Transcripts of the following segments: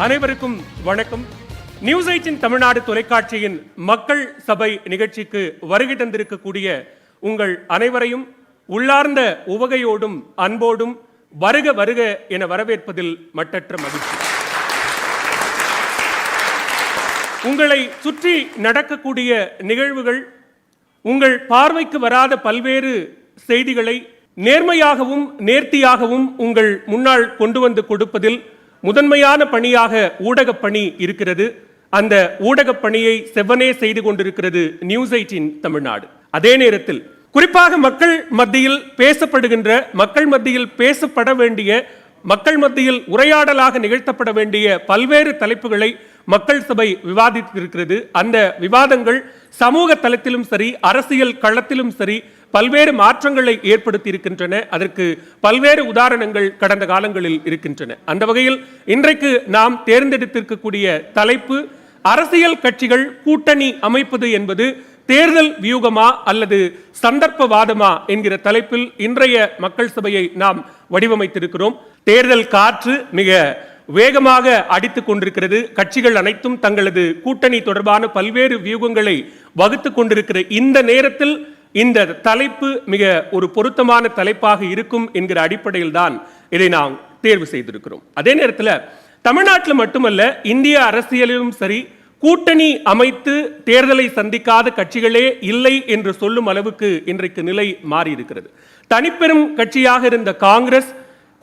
அனைவருக்கும் வணக்கம். நியூஸ் 8 தமிழ்நாடு தொலைக்காட்சியின் மக்கள் சபை நிகழ்ச்சிக்கு வருகை தந்திருக்கக்கூடிய உங்கள் அனைவரையும் உள்ளார்ந்த உவகையோடும் அன்போடும் வருக வருக என வரவேற்பதில் மட்டற்ற மகிழ்ச்சி. உங்களை சுற்றி நடக்கக்கூடிய நிகழ்வுகள், உங்கள் பார்வைக்கு வராத பல்வேறு செய்திகளை நேர்மையாகவும் நேர்த்தியாகவும் உங்கள் முன்னால் கொண்டு வந்து கொடுப்பதில் முதன்மையான பணியாக ஊடகப் பணி இருக்கிறது. அந்த ஊடகப் பணியை செவ்வனே செய்து கொண்டிருக்கிறது நியூஸ் 8 தமிழ்நாடு. அதே நேரத்தில் குறிப்பாக மக்கள் மத்தியில் பேசப்படுகின்ற, மக்கள் மத்தியில் பேசப்பட வேண்டிய, மக்கள் மத்தியில் உரையாடலாக நிகழ்த்தப்பட வேண்டிய பல்வேறு தலைப்புகளை மக்கள் சபை விவாதித்திருக்கிறது. அந்த விவாதங்கள் சமூக தளத்திலும் சரி, அரசியல் களத்திலும் சரி பல்வேறு மாற்றங்களை ஏற்படுத்தி இருக்கின்றன. அதற்கு பல்வேறு உதாரணங்கள் கடந்த காலங்களில் இருக்கின்றன. அந்த வகையில் இன்றைக்கு நாம் தேர்ந்தெடுத்திருக்கக்கூடிய தலைப்பு, அரசியல் கட்சிகள் கூட்டணி அமைப்பது என்பது தேர்தல் வியூகமா அல்லது சந்தர்ப்பவாதமா என்கிற தலைப்பில் இன்றைய மக்கள் சபையை நாம் வடிவமைத்திருக்கிறோம். தேர்தல் காற்று மிக வேகமாக அடித்துக் கொண்டிருக்கிறது. கட்சிகள் அனைத்தும் தங்களது கூட்டணி தொடர்பான பல்வேறு வியூகங்களை வகுத்துக் கொண்டிருக்கிற இந்த நேரத்தில் இந்த தலைப்பு மிக ஒரு பொருத்தமான தலைப்பாக இருக்கும் என்கிற அடிப்படையில் தான் இதை நாம் தேர்வு செய்திருக்கிறோம். அதே நேரத்தில் தமிழ்நாட்டில் மட்டுமல்ல, இந்திய அரசியலிலும் சரி, கூட்டணி அமைத்து தேர்தலை சந்திக்காத கட்சிகளே இல்லை என்று சொல்லும் அளவுக்கு இன்றைக்கு நிலை மாறி இருக்கிறது. தனிப்பெரும் கட்சியாக இருந்த காங்கிரஸ்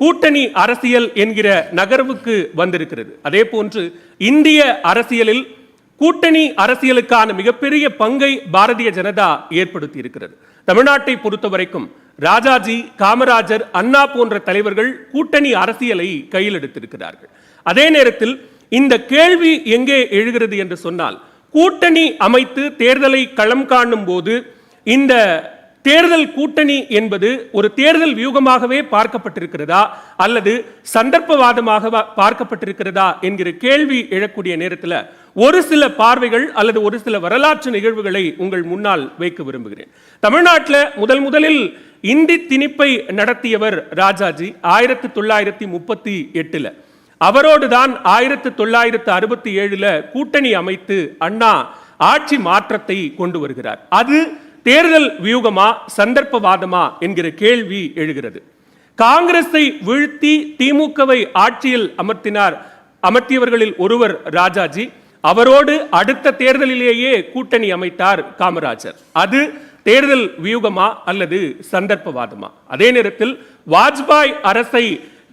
கூட்டணி அரசியல் என்கிற நகர்வுக்கு வந்திருக்கிறது. அதே போன்று இந்திய அரசியலில் கூட்டணி அரசியலுக்கான மிகப்பெரிய பங்கை பாரதிய ஜனதா ஏற்படுத்தி இருக்கிறது. தமிழ்நாட்டை பொறுத்தவரைக்கும் ராஜாஜி, காமராஜர், அண்ணா போன்ற தலைவர்கள் கூட்டணி அரசியலை கையில் எடுத்திருக்கிறார்கள். அதே நேரத்தில் இந்த கேள்வி எங்கே எழுகிறது என்று சொன்னால், கூட்டணி அமைத்து தேர்தலை களம் காணும் போது இந்த தேர்தல் கூட்டணி என்பது ஒரு தேர்தல் வியூகமாகவே பார்க்கப்பட்டிருக்கிறதா அல்லது சந்தர்ப்பவாதமாக பார்க்கப்பட்டிருக்கிறதா என்கிற கேள்வி எழக்கூடிய நேரத்தில் ஒரு சில பார்வைகள் அல்லது ஒரு சில வரலாற்று நிகழ்வுகளை உங்கள் முன்னால் வைக்க விரும்புகிறேன். தமிழ்நாட்டில் முதலில் இந்தி திணிப்பை நடத்தியவர் ராஜாஜி 1938. அவரோடு தான் 1967 கூட்டணி அமைத்து அண்ணா ஆட்சி மாற்றத்தை கொண்டு வருகிறார். அது தேர்தல் வியூகமா சந்தர்ப்பவாதமா என்கிற கேள்வி எழுகிறது. காங்கிரஸை வீழ்த்தி திமுகவை ஆட்சியில் அமர்த்தியவர்களில் ஒருவர் ராஜாஜி. அவரோடு அடுத்த தேர்தலிலேயே கூட்டணி அமைத்தார் காமராஜர். அது தேர்தல் வியூகமா அல்லது சந்தர்ப்பவாதமா? அதே நேரத்தில் வாஜ்பாய் அரசை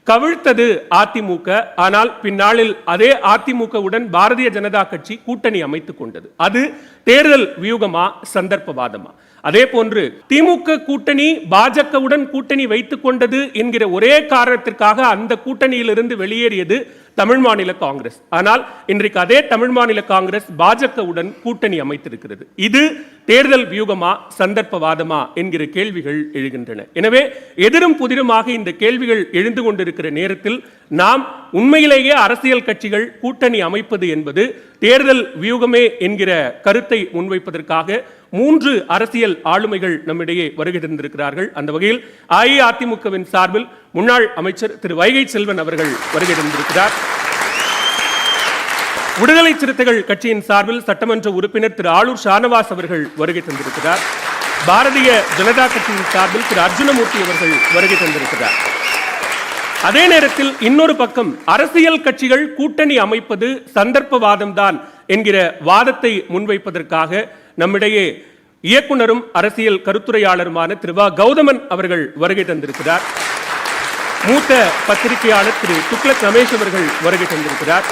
கவிழ்த்தது அதிமுக. ஆனால் பின்னாளில் அதே அதிமுகவுடன் பாரதிய ஜனதா கட்சி கூட்டணி அமைத்துக் கொண்டது. அது தேர்தல் வியூகமா சந்தர்ப்பவாதமா? அதே போன்று திமுக கூட்டணி பாஜகவுடன் கூட்டணி வைத்துக் கொண்டது என்கிற ஒரே காரணத்திற்காக அந்த கூட்டணியிலிருந்து வெளியேறியது தமிழ் மாநில காங்கிரஸ். ஆனால் இன்றைக்கு அதே தமிழ் மாநில காங்கிரஸ் பாஜகவுடன் கூட்டணி அமைத்திருக்கிறது. இது தேர்தல் வியூகமா சந்தர்ப்பவாதமா என்கிற கேள்விகள் எழுகின்றன. எனவே எதிரும் புதிருமாக இந்த கேள்விகள் எழுந்து கொண்டிருக்கிற நேரத்தில் நாம் உண்மையிலேயே அரசியல் கட்சிகள் கூட்டணி அமைப்பது என்பது தேர்தல் வியூகமே என்கிற கருத்தை முன்வைப்பதற்காக 3 அரசியல் ஆளுமைகள் நம்மிடையே வருகை தந்திருக்கிறார்கள். அந்த வகையில் அஇஅதிமுகவின் சார்பில் முன்னாள் அமைச்சர் திரு வைகை செல்வன் அவர்கள் வருகை தந்திருக்கிறார். விடுதலை சிறுத்தைகள் கட்சியின் சார்பில் சட்டமன்ற உறுப்பினர் திரு ஆளூர் ஷானவாஸ் அவர்கள் வருகை தந்திருக்கிறார். பாரதிய ஜனதா கட்சியின் சார்பில் திரு அர்ஜுனமூர்த்தி அவர்கள் வருகை தந்திருக்கிறார். அதே நேரத்தில் இன்னொரு பக்கம் அரசியல் கட்சிகள் கூட்டணி அமைப்பது சந்தர்ப்பவாதம் தான் என்கிற வாதத்தை முன்வைப்பதற்காக நம்மிடையே இயக்குனரும் அரசியல் கருத்துரையாளருமான திரு வ கௌதமன் அவர்கள் வருகை தந்திருக்கிறார். மூத்த பத்திரிகையாளர் திரு துக்ளக் ரமேஷ் அவர்கள் வருகை தந்திருக்கிறார்.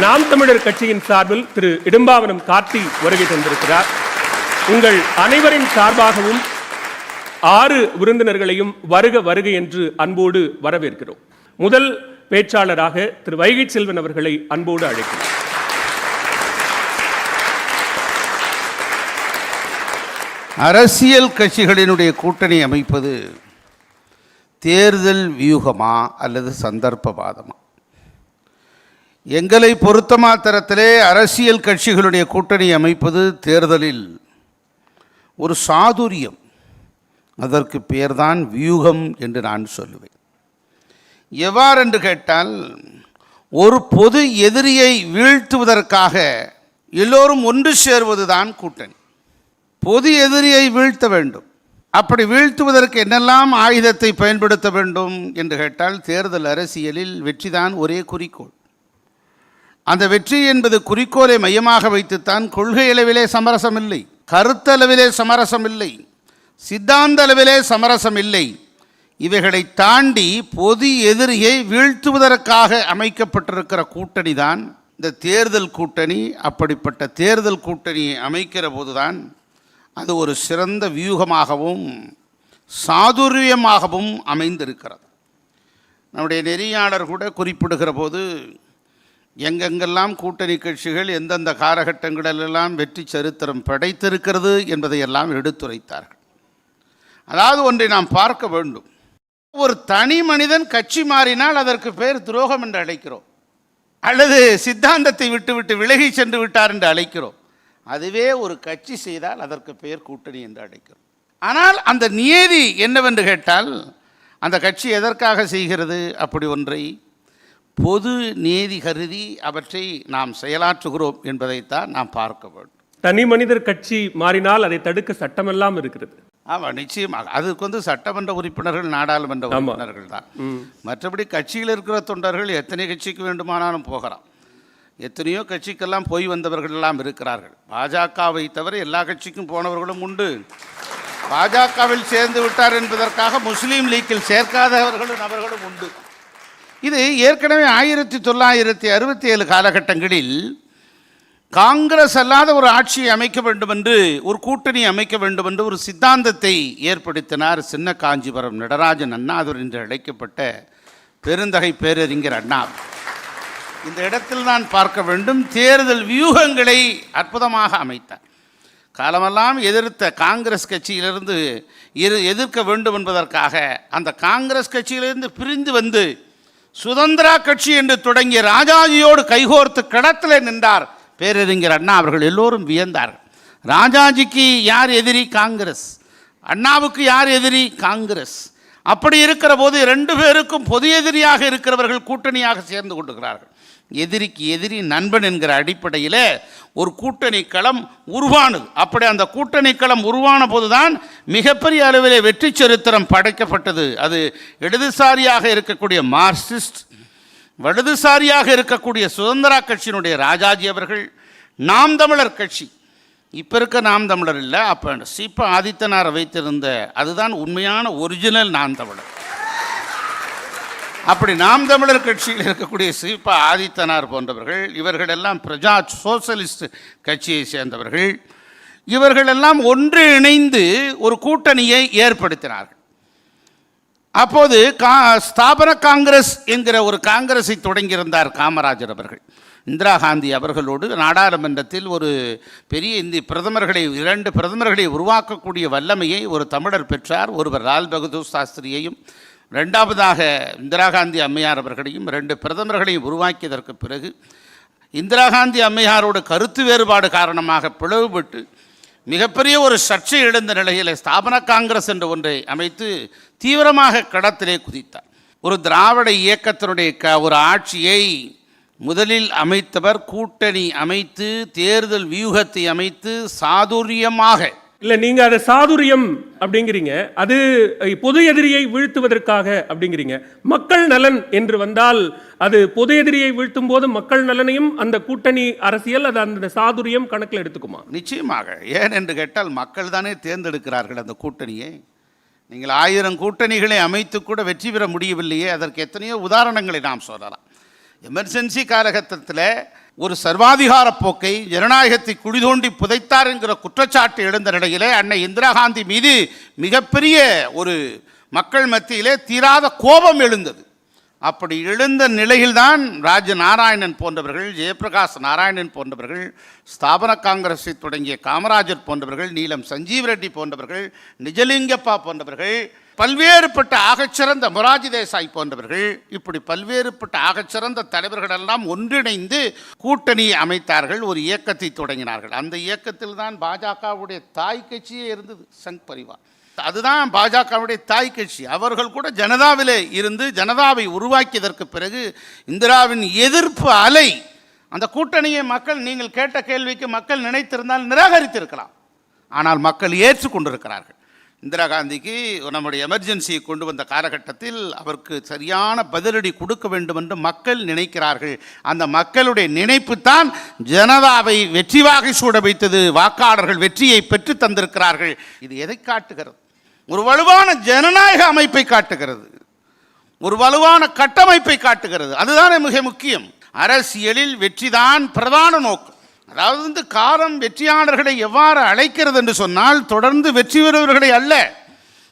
நாம் தமிழர் கட்சியின் சார்பில் திரு இடும்பாவனம் கார்த்தி வருகை தந்திருக்கிறார். உங்கள் அனைவரின் சார்பாகவும் 6 விருந்தினர்களையும் வருக வருக என்று அன்போடு வரவேற்கிறோம். முதல் பேச்சாளராக திரு வைகை செல்வன் அவர்களை அன்போடு அழைக்கிறோம். அரசியல் கட்சிகளினுடைய கூட்டணி அமைப்பது தேர்தல் வியூகமா அல்லது சந்தர்ப்பவாதமா? எங்களை பொறுத்த மாத்திரத்திலே அரசியல் கட்சிகளுடைய கூட்டணி அமைப்பது தேர்தலில் ஒரு சாதுரியம். அதற்கு பேர்தான் வியூகம் என்று நான் சொல்லுவேன். எவ்வாறென்று கேட்டால், ஒரு பொது எதிரியை வீழ்த்துவதற்காக எல்லோரும் ஒன்று சேர்வதுதான் கூட்டணி. பொது எதிரியை வீழ்த்த வேண்டும். அப்படி வீழ்த்துவதற்கு என்னெல்லாம் ஆயுதத்தை பயன்படுத்த வேண்டும் என்று கேட்டால், தேர்தல் அரசியலில் வெற்றிதான் ஒரே குறிக்கோள். அந்த வெற்றி என்பது குறிக்கோளை மையமாக வைத்துத்தான். கொள்கை அளவிலே சமரசம் இல்லை, கருத்தளவிலே சமரசம் இல்லை, சித்தாந்த அளவிலே சமரசம் இல்லை. இவைகளை தாண்டி பொது எதிரியை வீழ்த்துவதற்காக அமைக்கப்பட்டிருக்கிற கூட்டணி தான் இந்த தேர்தல் கூட்டணி. அப்படிப்பட்ட தேர்தல் கூட்டணியை அமைக்கிற போதுதான் அது ஒரு சிறந்த வியூகமாகவும் சாதுரியமாகவும் அமைந்திருக்கிறது. நம்முடைய நெறியாளர் கூட குறிப்பிடுகிற போது எங்கெங்கெல்லாம் கூட்டணி கட்சிகள் எந்தெந்த காலகட்டங்களிலெல்லாம் வெற்றி சரித்திரம் படைத்திருக்கிறது என்பதையெல்லாம் எடுத்துரைத்தார்கள். அதாவது ஒன்றை நாம் பார்க்க வேண்டும். ஒரு தனி மனிதன் கட்சி மாறினால் அதற்கு பேர் துரோகம் என்று அழைக்கிறோம், அல்லது சித்தாந்தத்தை விட்டுவிட்டு விலகி சென்று விட்டார் என்று அழைக்கிறோம். அதுவே ஒரு கட்சி செய்தால் அதற்கு பெயர் கூட்டணி என்று அழைக்கிறோம். ஆனால் அந்த நியதி என்னவென்று கேட்டால், அந்த கட்சி எதற்காக செய்கிறது? அப்படி ஒன்றை பொது நியதி கருதி அவற்றை நாம் செயலாற்றுகிறோம் என்பதைத்தான் நாம் பார்க்க வேண்டும். தனி மனிதர் கட்சி மாறினால் அதை தடுக்க சட்டமெல்லாம் இருக்கிறது. ஆமாம், நிச்சயமாக. அதுக்கு சட்டமன்ற உறுப்பினர்கள், நாடாளுமன்ற உறுப்பினர்கள் தான். மற்றபடி கட்சியில் இருக்கிற தொண்டர்கள் எத்தனை கட்சிக்கு வேண்டுமானாலும் போகலாம். எத்தனையோ கட்சிக்கெல்லாம் போய் வந்தவர்கள் எல்லாம் இருக்கிறார்கள். பாஜகவை தவிர எல்லா கட்சிக்கும் போனவர்களும் உண்டு. பாஜகவில் சேர்ந்து விட்டார் என்பதற்காக முஸ்லீம் லீக்கில் சேர்க்காதவர்களும் நபர்களும் உண்டு. இது ஏற்கனவே 1967 காலகட்டங்களில் காங்கிரஸ் அல்லாத ஒரு ஆட்சியை அமைக்க வேண்டும் என்று, ஒரு கூட்டணி அமைக்க வேண்டும் என்று ஒரு சித்தாந்தத்தை ஏற்படுத்தினார் சின்ன காஞ்சிபுரம் நடராஜன் அண்ணாதுரை என்று அழைக்கப்பட்ட பெருந்தகை பேரறிஞர் அண்ணா. இந்த இடத்தில் தான் பார்க்க வேண்டும். தேர்தல் வியூகங்களை அற்புதமாக அமைத்தார். காலமெல்லாம் எதிர்த்த காங்கிரஸ் கட்சியிலிருந்து எதிர்க்க வேண்டும் என்பதற்காக அந்த காங்கிரஸ் கட்சியிலிருந்து பிரிந்து வந்து சுதந்திரா கட்சி என்று தொடங்கிய ராஜாஜியோடு கைகோர்த்து களத்தில் நின்றார் பேரறிஞர் அண்ணா அவர்கள். எல்லோரும் வியந்தார்கள். ராஜாஜிக்கு யார் எதிரி? காங்கிரஸ். அண்ணாவுக்கு யார் எதிரி? காங்கிரஸ். அப்படி இருக்கிற போது ரெண்டு பேருக்கும் பொது எதிரியாக இருக்கிறவர்கள் கூட்டணியாக சேர்ந்து கொண்டிருக்கிறார்கள். எதிரிக்கு எதிரி நண்பன் என்கிற அடிப்படையில் ஒரு கூட்டணி களம் உருவானது. அப்படி அந்த கூட்டணி களம் உருவான போதுதான் மிகப்பெரிய அளவிலே வெற்றி சரித்திரம் படைக்கப்பட்டது. அது இடதுசாரியாக இருக்கக்கூடிய மார்க்சிஸ்ட், வலதுசாரியாக இருக்கக்கூடிய சுதந்திரா கட்சியினுடைய ராஜாஜி அவர்கள், நாம் தமிழர் கட்சி, இப்போ இருக்க நாம் தமிழர் இல்லை, அப்போ சீப்ப ஆதித்தனாரை வைத்திருந்த அதுதான் உண்மையான ஒரிஜினல் நாம் தமிழர். அப்படி நாம் தமிழர் கட்சியில் இருக்கக்கூடிய சீப்பா ஆதித்தனார் போன்றவர்கள், இவர்களெல்லாம் பிரஜா சோசலிஸ்ட் கட்சியை சேர்ந்தவர்கள், இவர்களெல்லாம் ஒன்று இணைந்து ஒரு கூட்டணியை ஏற்படுத்தினார்கள். அப்போது ஸ்தாபன காங்கிரஸ் என்கிற ஒரு காங்கிரஸை தொடங்கியிருந்தார் காமராஜர் அவர்கள். இந்திரா காந்தி அவர்களோடு நாடாளுமன்றத்தில் ஒரு பெரிய இந்திய பிரதமர்களை, 2 பிரதமர்களை உருவாக்கக்கூடிய வல்லமையை ஒரு தமிழர் பெற்றார். ஒருவர் லால் பகதூர் சாஸ்திரியையும், ரெண்டாவதாக இந்திரா காந்தி அம்மையார் அவர்களையும், 2 பிரதமர்களையும் உருவாக்கியதற்கு பிறகு இந்திரா காந்தி அம்மையாரோட கருத்து வேறுபாடு காரணமாக பிளவுபட்டு மிகப்பெரிய ஒரு சர்ச்சை எழுந்த நிலையில் ஸ்தாபன காங்கிரஸ் என்ற ஒன்றை அமைத்து தீவிரமாக களத்திலே குதித்தார். ஒரு திராவிட இயக்கத்தினுடைய ஒரு ஆட்சியை முதலில் அமைத்தவர், கூட்டணி அமைத்து தேர்தல் வியூகத்தை அமைத்து சாதுரியமாக. இல்ல, நீங்க அதை சாதுரியம் அப்படிங்கிறீங்க, அது பொது எதிரியை வீழ்த்துவதற்காக அப்படிங்கிறீங்க. மக்கள் நலன் என்று வந்தால் அது பொது எதிரியை வீழ்த்தும் போது மக்கள் நலனையும் அந்த கூட்டணி அரசியல் அது அந்த சாதுரியம் கணக்கில் எடுத்துக்குமா? நிச்சயமாக. ஏன் என்று கேட்டால் மக்கள் தானே தேர்ந்தெடுக்கிறார்கள் அந்த கூட்டணியை. நீங்கள் 1000 கூட்டணிகளை அமைத்து கூட வெற்றி பெற முடியவில்லையே. அதற்கு எத்தனையோ உதாரணங்களை நாம் சொல்லலாம். எமர்ஜென்சி காலகட்டத்தில் ஒரு சர்வாதிகார போக்கை, ஜனநாயகத்தை குழி தோண்டி புதைத்தார் என்கிற குற்றச்சாட்டு எழுந்த நிலையிலே அன்னை இந்திரா காந்தி மீது மிகப்பெரிய ஒரு மக்கள் மத்தியிலே தீராத கோபம் எழுந்தது. அப்படி எழுந்த நிலையில்தான் ராஜ நாராயணன் போன்றவர்கள், ஜெயபிரகாஷ் நாராயணன் போன்றவர்கள், ஸ்தாபன காங்கிரஸை தொடங்கிய காமராஜர் போன்றவர்கள், நீலம் சஞ்சீவ் ரெட்டி போன்றவர்கள், நிஜலிங்கப்பா போன்றவர்கள், பல்வேறுபட்ட ஆகச்சிறந்த மொராஜி தேசாய் போன்றவர்கள், இப்படி பல்வேறுபட்ட ஆகச்சிறந்த தலைவர்களெல்லாம் ஒன்றிணைந்து கூட்டணியை அமைத்தார்கள், ஒரு இயக்கத்தை தொடங்கினார்கள். அந்த இயக்கத்தில் தான் பாஜகவுடைய தாய் கட்சியே இருந்தது, சங் பரிவார். அதுதான் பாஜகவுடைய தாய் கட்சி. அவர்கள் கூட ஜனதாவிலே இருந்து ஜனதாவை உருவாக்கியதற்கு பிறகு இந்திராவின் எதிர்ப்பு அலை, அந்த கூட்டணியை மக்கள், நீங்கள் கேட்ட கேள்விக்கு மக்கள் நினைத்திருந்தால் நிராகரித்திருக்கலாம். ஆனால் மக்கள் ஏற்றுக்கொண்டிருக்கிறார்கள். இந்திரா காந்திக்கு நம்முடைய எமர்ஜென்சியை கொண்டு வந்த காலகட்டத்தில் அவருக்கு சரியான பதிலடி கொடுக்க வேண்டும் என்று மக்கள் நினைக்கிறார்கள். அந்த மக்களுடைய நினைப்பு தான் ஜனதாவை வெற்றி வாகை சூட வைத்தது. வாக்காளர்கள் வெற்றியை பெற்று தந்திருக்கிறார்கள். இது எதை காட்டுகிறது? ஒரு வலுவான ஜனநாயக அமைப்பை காட்டுகிறது, ஒரு வலுவான கட்டமைப்பை காட்டுகிறது. அதுதானே மிக முக்கியம். அரசியலில் வெற்றிதான் பிரதான நோக்கம். அதாவது காலம் வெற்றியாளர்களை எவ்வாறு அழைக்கிறது என்று சொன்னால், தொடர்ந்து வெற்றி பெறுபவர்களை அல்ல,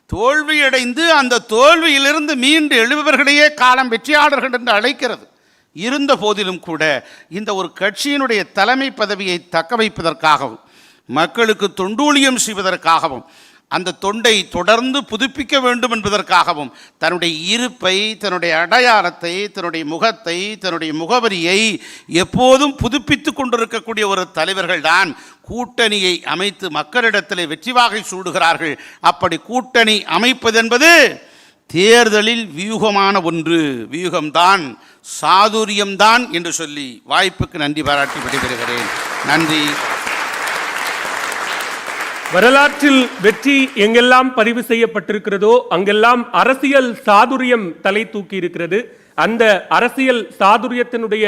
தோல்வியடைந்து அந்த தோல்வியிலிருந்து மீண்டு எழுபவர்களையே காலம் வெற்றியாளர்கள் என்று அழைக்கிறது. இருந்த போதிலும் கூட இந்த ஒரு கட்சியினுடைய தலைமை பதவியை தக்க வைப்பதற்காகவும் மக்களுக்கு தொண்டூழியம் செய்வதற்காகவும் அந்த தொண்டை தொடர்ந்து புதுப்பிக்க வேண்டும் என்பதற்காகவும் தன்னுடைய இருப்பை, தன்னுடைய அடையாளத்தை, தன்னுடைய முகத்தை, தன்னுடைய முகவரியை எப்போதும் புதுப்பித்து கொண்டிருக்கக்கூடிய ஒரு தலைவர்கள் தான் கூட்டணியை அமைத்து மக்களிடத்தில் வெற்றி வாகை சூடுகிறார்கள். அப்படி கூட்டணி அமைப்பது என்பது தேர்தலில் வியூகமான ஒன்று, வியூகம்தான், சாதுரியம்தான் என்று சொல்லி வாய்ப்புக்கு நன்றி பாராட்டி விடைபெறுகிறேன். நன்றி. வரலாற்றில் வெற்றி எங்கெல்லாம் பதிவு செய்யப்பட்டிருக்கிறதோ அங்கெல்லாம் அரசியல் சாதுரியம் தலை தூக்கி இருக்கிறது. அந்த அரசியல் சாதுரியத்தினுடைய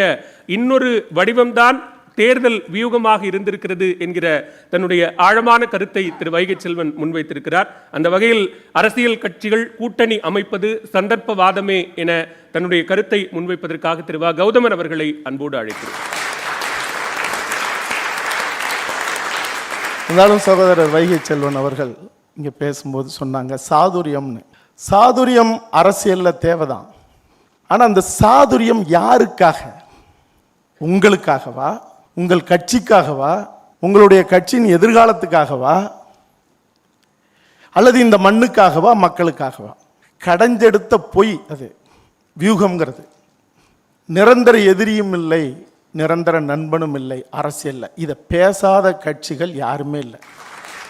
இன்னொரு வடிவம்தான் தேர்தல் வியூகமாக இருந்திருக்கிறது என்கிற தன்னுடைய ஆழமான கருத்தை திரு வைகை செல்வன் முன்வைத்திருக்கிறார். அந்த வகையில் அரசியல் கட்சிகள் கூட்டணி அமைப்பது சந்தர்ப்பவாதமே என தன்னுடைய கருத்தை முன்வைப்பதற்காக திரு வ. கௌதமன் அவர்களை அன்போடு அழைக்கிறேன். இருந்தாலும் சகோதரர் வைகை செல்வன் அவர்கள் இங்கே பேசும்போது சொன்னாங்க சாதுரியம்னு. சாதுரியம் அரசியலில் தேவைதான். ஆனால் அந்த சாதுரியம் யாருக்காக? உங்களுக்காகவா? உங்கள் கட்சிக்காகவா? உங்களுடைய கட்சியின் எதிர்காலத்துக்காகவா? அல்லது இந்த மண்ணுக்காகவா? மக்களுக்காகவா? கடைஞ்செடுத்த பொய் அது வியூகம்ங்கிறது. நிரந்தர எதிரியும் இல்லை, நிரந்தர நண்பனும் இல்லை அரசியல்ல. இதை பேசாத கட்சிகள் யாருமே இல்லை.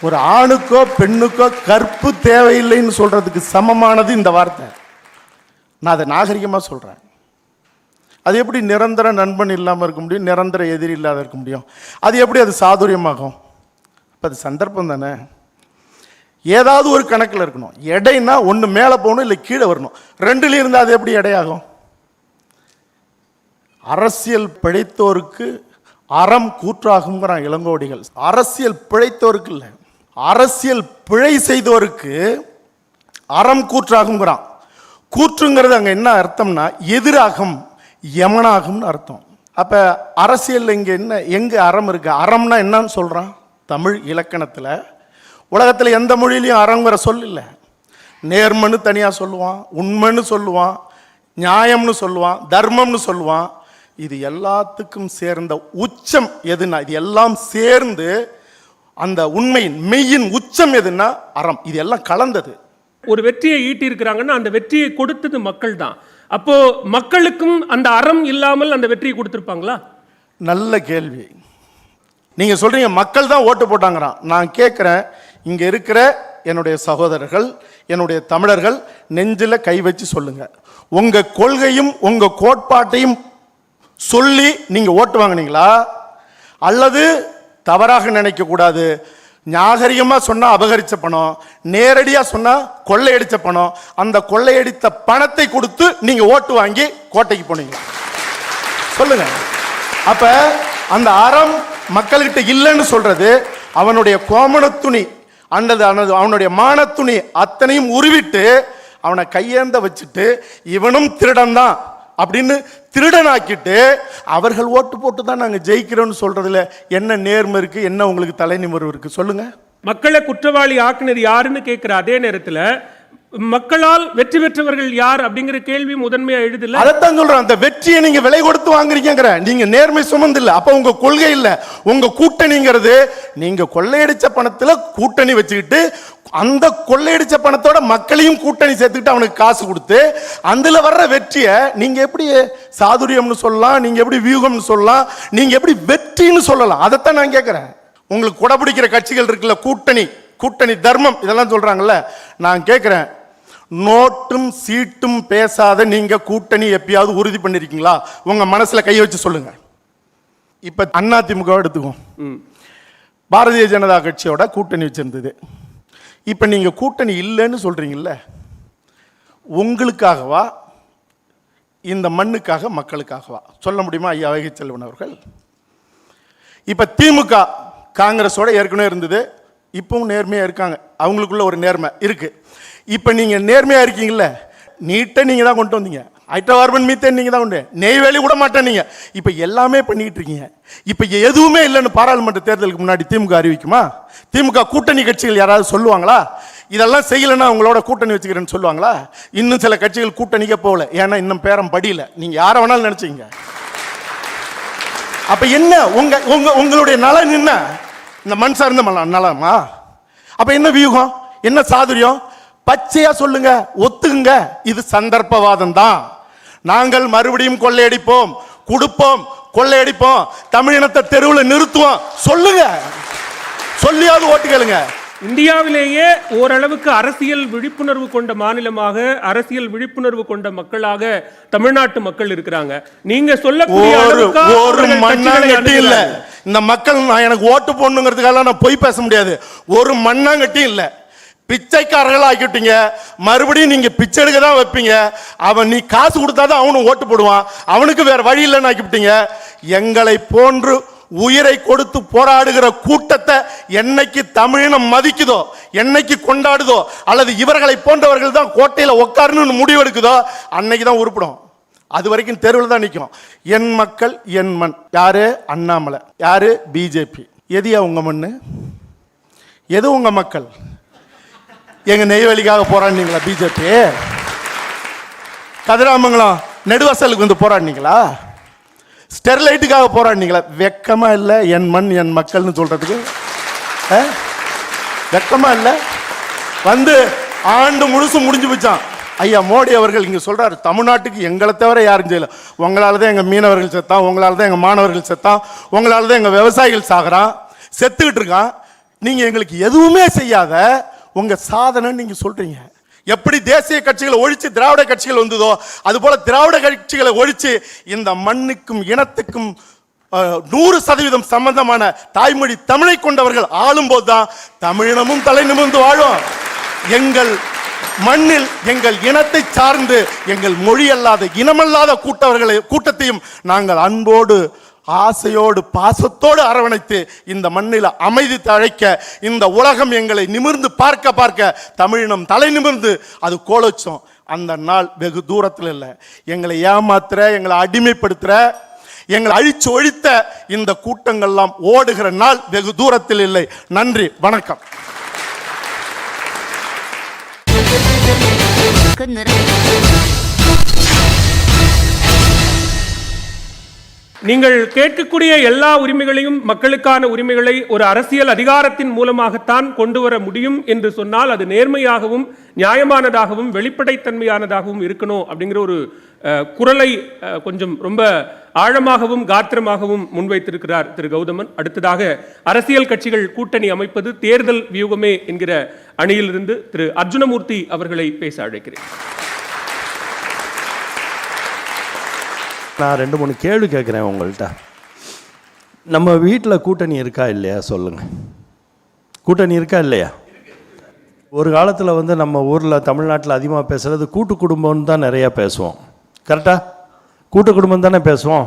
ஒரு ஆணுக்கோ பெண்ணுக்கோ கற்பு தேவையில்லைன்னு சொல்றதுக்கு சமமானது இந்த வார்த்தை. நான் அதை நாகரிகமாக சொல்றேன். அது எப்படி நிரந்தர நண்பன் இல்லாமல் இருக்க முடியும், நிரந்தர எதிரி இல்லாத இருக்க முடியும்? அது எப்படி அது சாதுரியமாகும்? அப்போ அது சந்தர்ப்பம் தானே. ஏதாவது ஒரு கணக்கில் இருக்கணும். எடைனா ஒன்று மேலே போகணும், இல்லை கீழே வரணும். ரெண்டுலேயும் இருந்தால் அது எப்படி எடையாகும்? அரசியல் பிழைத்தோருக்கு அறம் கூற்றாகுங்கிறான் இளங்கோடிகள். அரசியல் பிழைத்தோருக்கு இல்லை, அரசியல் பிழை செய்தோருக்கு அறம் கூற்றாகுங்கிறான். கூற்றுங்கிறது அங்கே என்ன அர்த்தம்னா எதிராகும், யமனாகும்னு அர்த்தம். அப்போ அரசியல் இங்கே என்ன, எங்கே அறம் இருக்கு? அறம்னா என்னன்னு சொல்கிறான் தமிழ் இலக்கணத்தில். உலகத்தில் எந்த மொழியிலையும் அறங்கிற சொல் இல்லை. நேர்மன்னு தனியாக சொல்லுவான், உண்மைன்னு சொல்லுவான், நியாயம்னு சொல்லுவான், தர்மம்னு சொல்லுவான். இது எல்லாத்துக்கும் சேர்ந்த உச்சம் எதுனா, இது எல்லாம் சேர்ந்து அந்த உண்மையின் மெய்யின் உச்சம் எதுன்னா அறம். இது எல்லாம் கலந்தது. ஒரு வெற்றியை ஈட்டி இருக்கிறாங்கன்னா அந்த வெற்றியை கொடுத்தது மக்கள் தான். அப்போ மக்களுக்கும் அந்த அறம் இல்லாமல் அந்த வெற்றியை கொடுத்திருப்பாங்களா? நல்ல கேள்வி. நீங்க சொல்றீங்க மக்கள் தான் ஓட்டு போட்டாங்கிறான். நான் கேட்கிறேன், இங்க இருக்கிற என்னுடைய சகோதரர்கள், என்னுடைய தமிழர்கள் நெஞ்சில கை வச்சு சொல்லுங்க, உங்க கொள்கையும் உங்க கோட்பாட்டையும் சொல்லி நீங்க ஓட்டு வாங்கினீங்களா? அல்லது தவறாக நினைக்க கூடாது, நாகரிகமா சொன்னா அபகரிச்ச பணம், நேரடியா சொன்னா கொள்ளையடிச்ச பணம், அந்த கொள்ளையடித்த பணத்தை கொடுத்து நீங்க ஓட்டு வாங்கி கோட்டைக்கு போனீங்களா? சொல்லுங்க. அப்ப அந்த அறம் மக்கள்கிட்ட இல்லைன்னு சொல்றது அவனுடைய கோமணத்துணி அல்லது அவனுடைய மானத்துணி அத்தனையும் உருவிட்டு அவனை கையேந்த வச்சுட்டு இவனும் திருடன் தான் அப்படின்னு திருடனாக்கிட்டு அவர்கள் ஓட்டு போட்டு தான் நாங்கள் ஜெயிக்கிறோம்னு சொல்றதுல என்ன நேர்மை இருக்கு, என்ன உங்களுக்கு தலைநிமிர்வு இருக்கு? சொல்லுங்க. மக்களை குற்றவாளி ஆக்குனது யாருன்னு கேட்கிற அதே நேரத்தில் மக்களால் வெற்றி பெற்றவர்கள் யார் அப்படிங்கிற கேள்வி முதன்மையா எழுதல. அதைத்தான் சொல்றேன், அந்த வெற்றியை நீங்க விலை கொடுத்து வாங்குறீங்க. நீங்க நேர்மை சுமந்து இல்ல, அப்ப உங்க கொள்கை இல்ல, உங்க கூட்டணிங்கிறது நீங்க கொள்ளையடிச்ச பணத்துல கூட்டணி வச்சுக்கிட்டு அந்த கொள்ளையடிச்ச பணத்தோட மக்களையும் கூட்டணி சேர்த்துக்கிட்டு அவனுக்கு காசு கொடுத்து அதுல வர்ற வெற்றியை நீங்க எப்படி சாதுரியம்னு சொல்லலாம், நீங்க எப்படி வியூகம்னு சொல்லலாம், நீங்க எப்படி வெற்றின்னு சொல்லலாம்? அதைத்தான் நான் கேட்கிறேன். உங்களுக்கு கொடை பிடிக்கிற கட்சிகள் இருக்குல்ல, கூட்டணி கூட்டணி தர்மம் இதெல்லாம் சொல்றாங்கல்ல, நான் கேட்கிறேன், நோட்டும் சீட்டும் பேசாத நீங்க கூட்டணி எப்பயாவது உறுதி பண்ணிருக்கீங்களா? உங்க மனசுல கை வச்சு சொல்லுங்க. இப்ப அதிமுக எடுத்துக்கோம், பாரதிய ஜனதா கட்சியோட கூட்டணி வச்சிருந்தது. இப்ப நீங்க கூட்டணி இல்லைன்னு சொல்றீங்கல்ல, உங்களுக்காகவா இந்த மண்ணுக்காக மக்களுக்காகவா? சொல்ல முடியுமா ஐயா வைகை செல்வன் அவர்கள்? இப்ப திமுக காங்கிரஸோட ஏற்கனவே இருந்தது, இப்பவும் நேர்மையா இருக்காங்க, அவங்களுக்குள்ள ஒரு நேர்மை இருக்கு. இப்ப நீங்க நேர்மையா இருக்கீங்கல்ல, நீட்டை நீங்க தான் கொண்டு வந்தீங்க, ஹைட்ரோகார்பன் மீத்தேன் நீங்க தான் கொண்டு, நெய்வேலி விட மாட்டேன் நீங்க, இப்ப எல்லாமே பண்ணிட்டு இருக்கீங்க. இப்ப எதுவுமே இல்லைன்னு பாராளுமன்ற தேர்தலுக்கு முன்னாடி திமுக அறிவிக்குமா? திமுக கூட்டணி கட்சிகள் யாராவது சொல்லுவாங்களா? இதெல்லாம் செய்யலைன்னா உங்களோட கூட்டணி வச்சுக்கிறேன்னு சொல்லுவாங்களா? இன்னும் சில கட்சிகள் கூட்டணிக்கே போகல, ஏன்னா இன்னும் பேரம் படியில. நீங்க யாரை வேணாலும் நினைச்சீங்க. அப்ப என்ன உங்களுடைய நலன் என்ன? இந்த மண் சார்ந்த நலமா? அப்ப என்ன வியூகம், என்ன சாதுரியம்? பச்சையா சொல்லுங்க, ஒத்துக்குங்க, இது சந்தர்ப்பவாதம் தான். நாங்கள் மறுபடியும் கொள்ளையடிப்போம், கொடுப்போம், கொள்ளையடிப்போம், தமிழினத்தை தெருவில் நிறுத்துவோம் சொல்லுங்க, சொல்லியாவது ஓட்டு கேளுங்க. இந்தியாவிலேயே ஓரளவுக்கு அரசியல் விழிப்புணர்வு கொண்ட மாநிலமாக, அரசியல் விழிப்புணர்வு கொண்ட மக்களாக தமிழ்நாட்டு மக்கள் இருக்கிறாங்க. நீங்க சொல்லக்கூடிய ஒரு மண்ணாங்கட்டி இல்ல இந்த மக்கள். எனக்கு ஓட்டு போடணுங்கிறதுக்காக நான் பொய் பேச முடியாது. ஒரு மண்ணாங்கட்டி இல்ல, பிச்சைக்காரர்கள் ஆக்கிட்டீங்க. மறுபடியும் நீங்க பிச்சை எடுக்க தான் வைப்பீங்க. அவன் நீ காசு கொடுத்தாதான் அவனும் ஓட்டு போடுவான், அவனுக்கு வேற வழி இல்லைன்னு ஆக்கிவிட்டீங்க. எங்களை போன்று உயிரை கொடுத்து போராடுகிற கூட்டத்தை என்னைக்கு தமிழினம் மதிக்குதோ, என்னைக்கு கொண்டாடுதோ, அல்லது இவர்களை போன்றவர்கள் தான் கோட்டையில உட்காருன்னு முடிவெடுக்குதோ, அன்னைக்கு தான் உருப்படும். அது வரைக்கும் தெருவில் தான் நிற்கும். என் மக்கள் என் மண். யாரு? அண்ணாமலை. யாரு? பிஜேபி. எதியா உங்க மண்ணு? எது உங்க மக்கள்? எங்க நெய்வேலிக்காக போராடினீங்களா பிஜேபி? கதிராமங்கலம் நெடுவாசலுக்கு வந்து போராடினீங்களா? ஸ்டெர்லைட்டுக்காக போராடினீங்களா? வெக்கமா இல்லை என் மண் என் மக்கள்னு சொல்றதுக்கு? வெக்கமா இல்லை? வந்து ஆண்டு முழுசும் முடிஞ்சு போச்சான். ஐயா மோடி அவர்கள் இங்க சொல்றாரு, தமிழ்நாட்டுக்கு எங்களை தவிர யாரும் செய்யல. உங்களால தான் எங்க மீனவர்கள் செத்தான், உங்களால தான் எங்க மாணவர்கள் செத்தான், உங்களால தான் எங்க விவசாயிகள் சாகுறான், செத்துக்கிட்டு இருக்கான். நீங்க எங்களுக்கு எதுவுமே செய்யாத உங்க சாதனை நீங்க சொல்றீங்க. எப்படி தேசிய கட்சிகளை ஒழிச்சு திராவிட கட்சிகள் வந்ததோ, அது போல திராவிட கட்சிகளை ஒழிச்சு இந்த மண்ணுக்கும் இனத்துக்கும் 100% சம்பந்தமான தாய்மொழி தமிழை கொண்டவர்கள் ஆளும் போதுதான் தமிழினமும் தலை நிமிர்ந்து வாழும். எங்கள் மண்ணில் எங்கள் இனத்தை சார்ந்து எங்கள் மொழி அல்லாத இனமல்லாத கூட்டத்தையும் நாங்கள் அன்போடு ஆசையோடு பாசத்தோடு அரவணைத்து இந்த மண்ணில் அமைதி தழைக்க, இந்த உலகம் எங்களை நிமிர்ந்து பார்க்க பார்க்க தமிழினம் தலை நிமிர்ந்து அது கோலோச்சோம். அந்த நாள் வெகு தூரத்தில் இல்லை. எங்களை ஏமாத்துற, எங்களை அடிமைப்படுத்துற, எங்களை அழிச்சு ஒழித்த இந்த கூட்டங்கள்லாம் ஓடுகிற நாள் வெகு தூரத்தில் இல்லை. நன்றி, வணக்கம். நீங்கள் கேட்கக்கூடிய எல்லா உரிமைகளையும், மக்களுக்கான உரிமைகளை ஒரு அரசியல் அதிகாரத்தின் மூலமாகத்தான் கொண்டு வர முடியும் என்று சொன்னால் அது நேர்மையாகவும் நியாயமானதாகவும் வெளிப்படைத்தன்மையானதாகவும் இருக்கணும் அப்படிங்கிற ஒரு குரலை கொஞ்சம் ரொம்ப ஆழமாகவும் காத்திரமாகவும் முன்வைத்திருக்கிறார் திரு கௌதமன். அடுத்ததாக அரசியல் கட்சிகள் கூட்டணி அமைப்பது தேர்தல் வியூகமே என்கிற அணியிலிருந்து திரு அர்ஜுனமூர்த்தி அவர்களை பேச அழைக்கிறேன். நான் 2-3 கேள்வி கேட்குறேன் உங்கள்கிட்ட. நம்ம வீட்டில் கூட்டணி இருக்கா இல்லையா சொல்லுங்கள். கூட்டணி இருக்கா இல்லையா? ஒரு காலத்தில் வந்து நம்ம ஊரில் தமிழ்நாட்டில் அதிகமாக பேசுகிறது கூட்டு குடும்பம்னு தான் நிறையா பேசுவோம். கரெக்டாக? கூட்டு குடும்பம் தானே பேசுவோம்.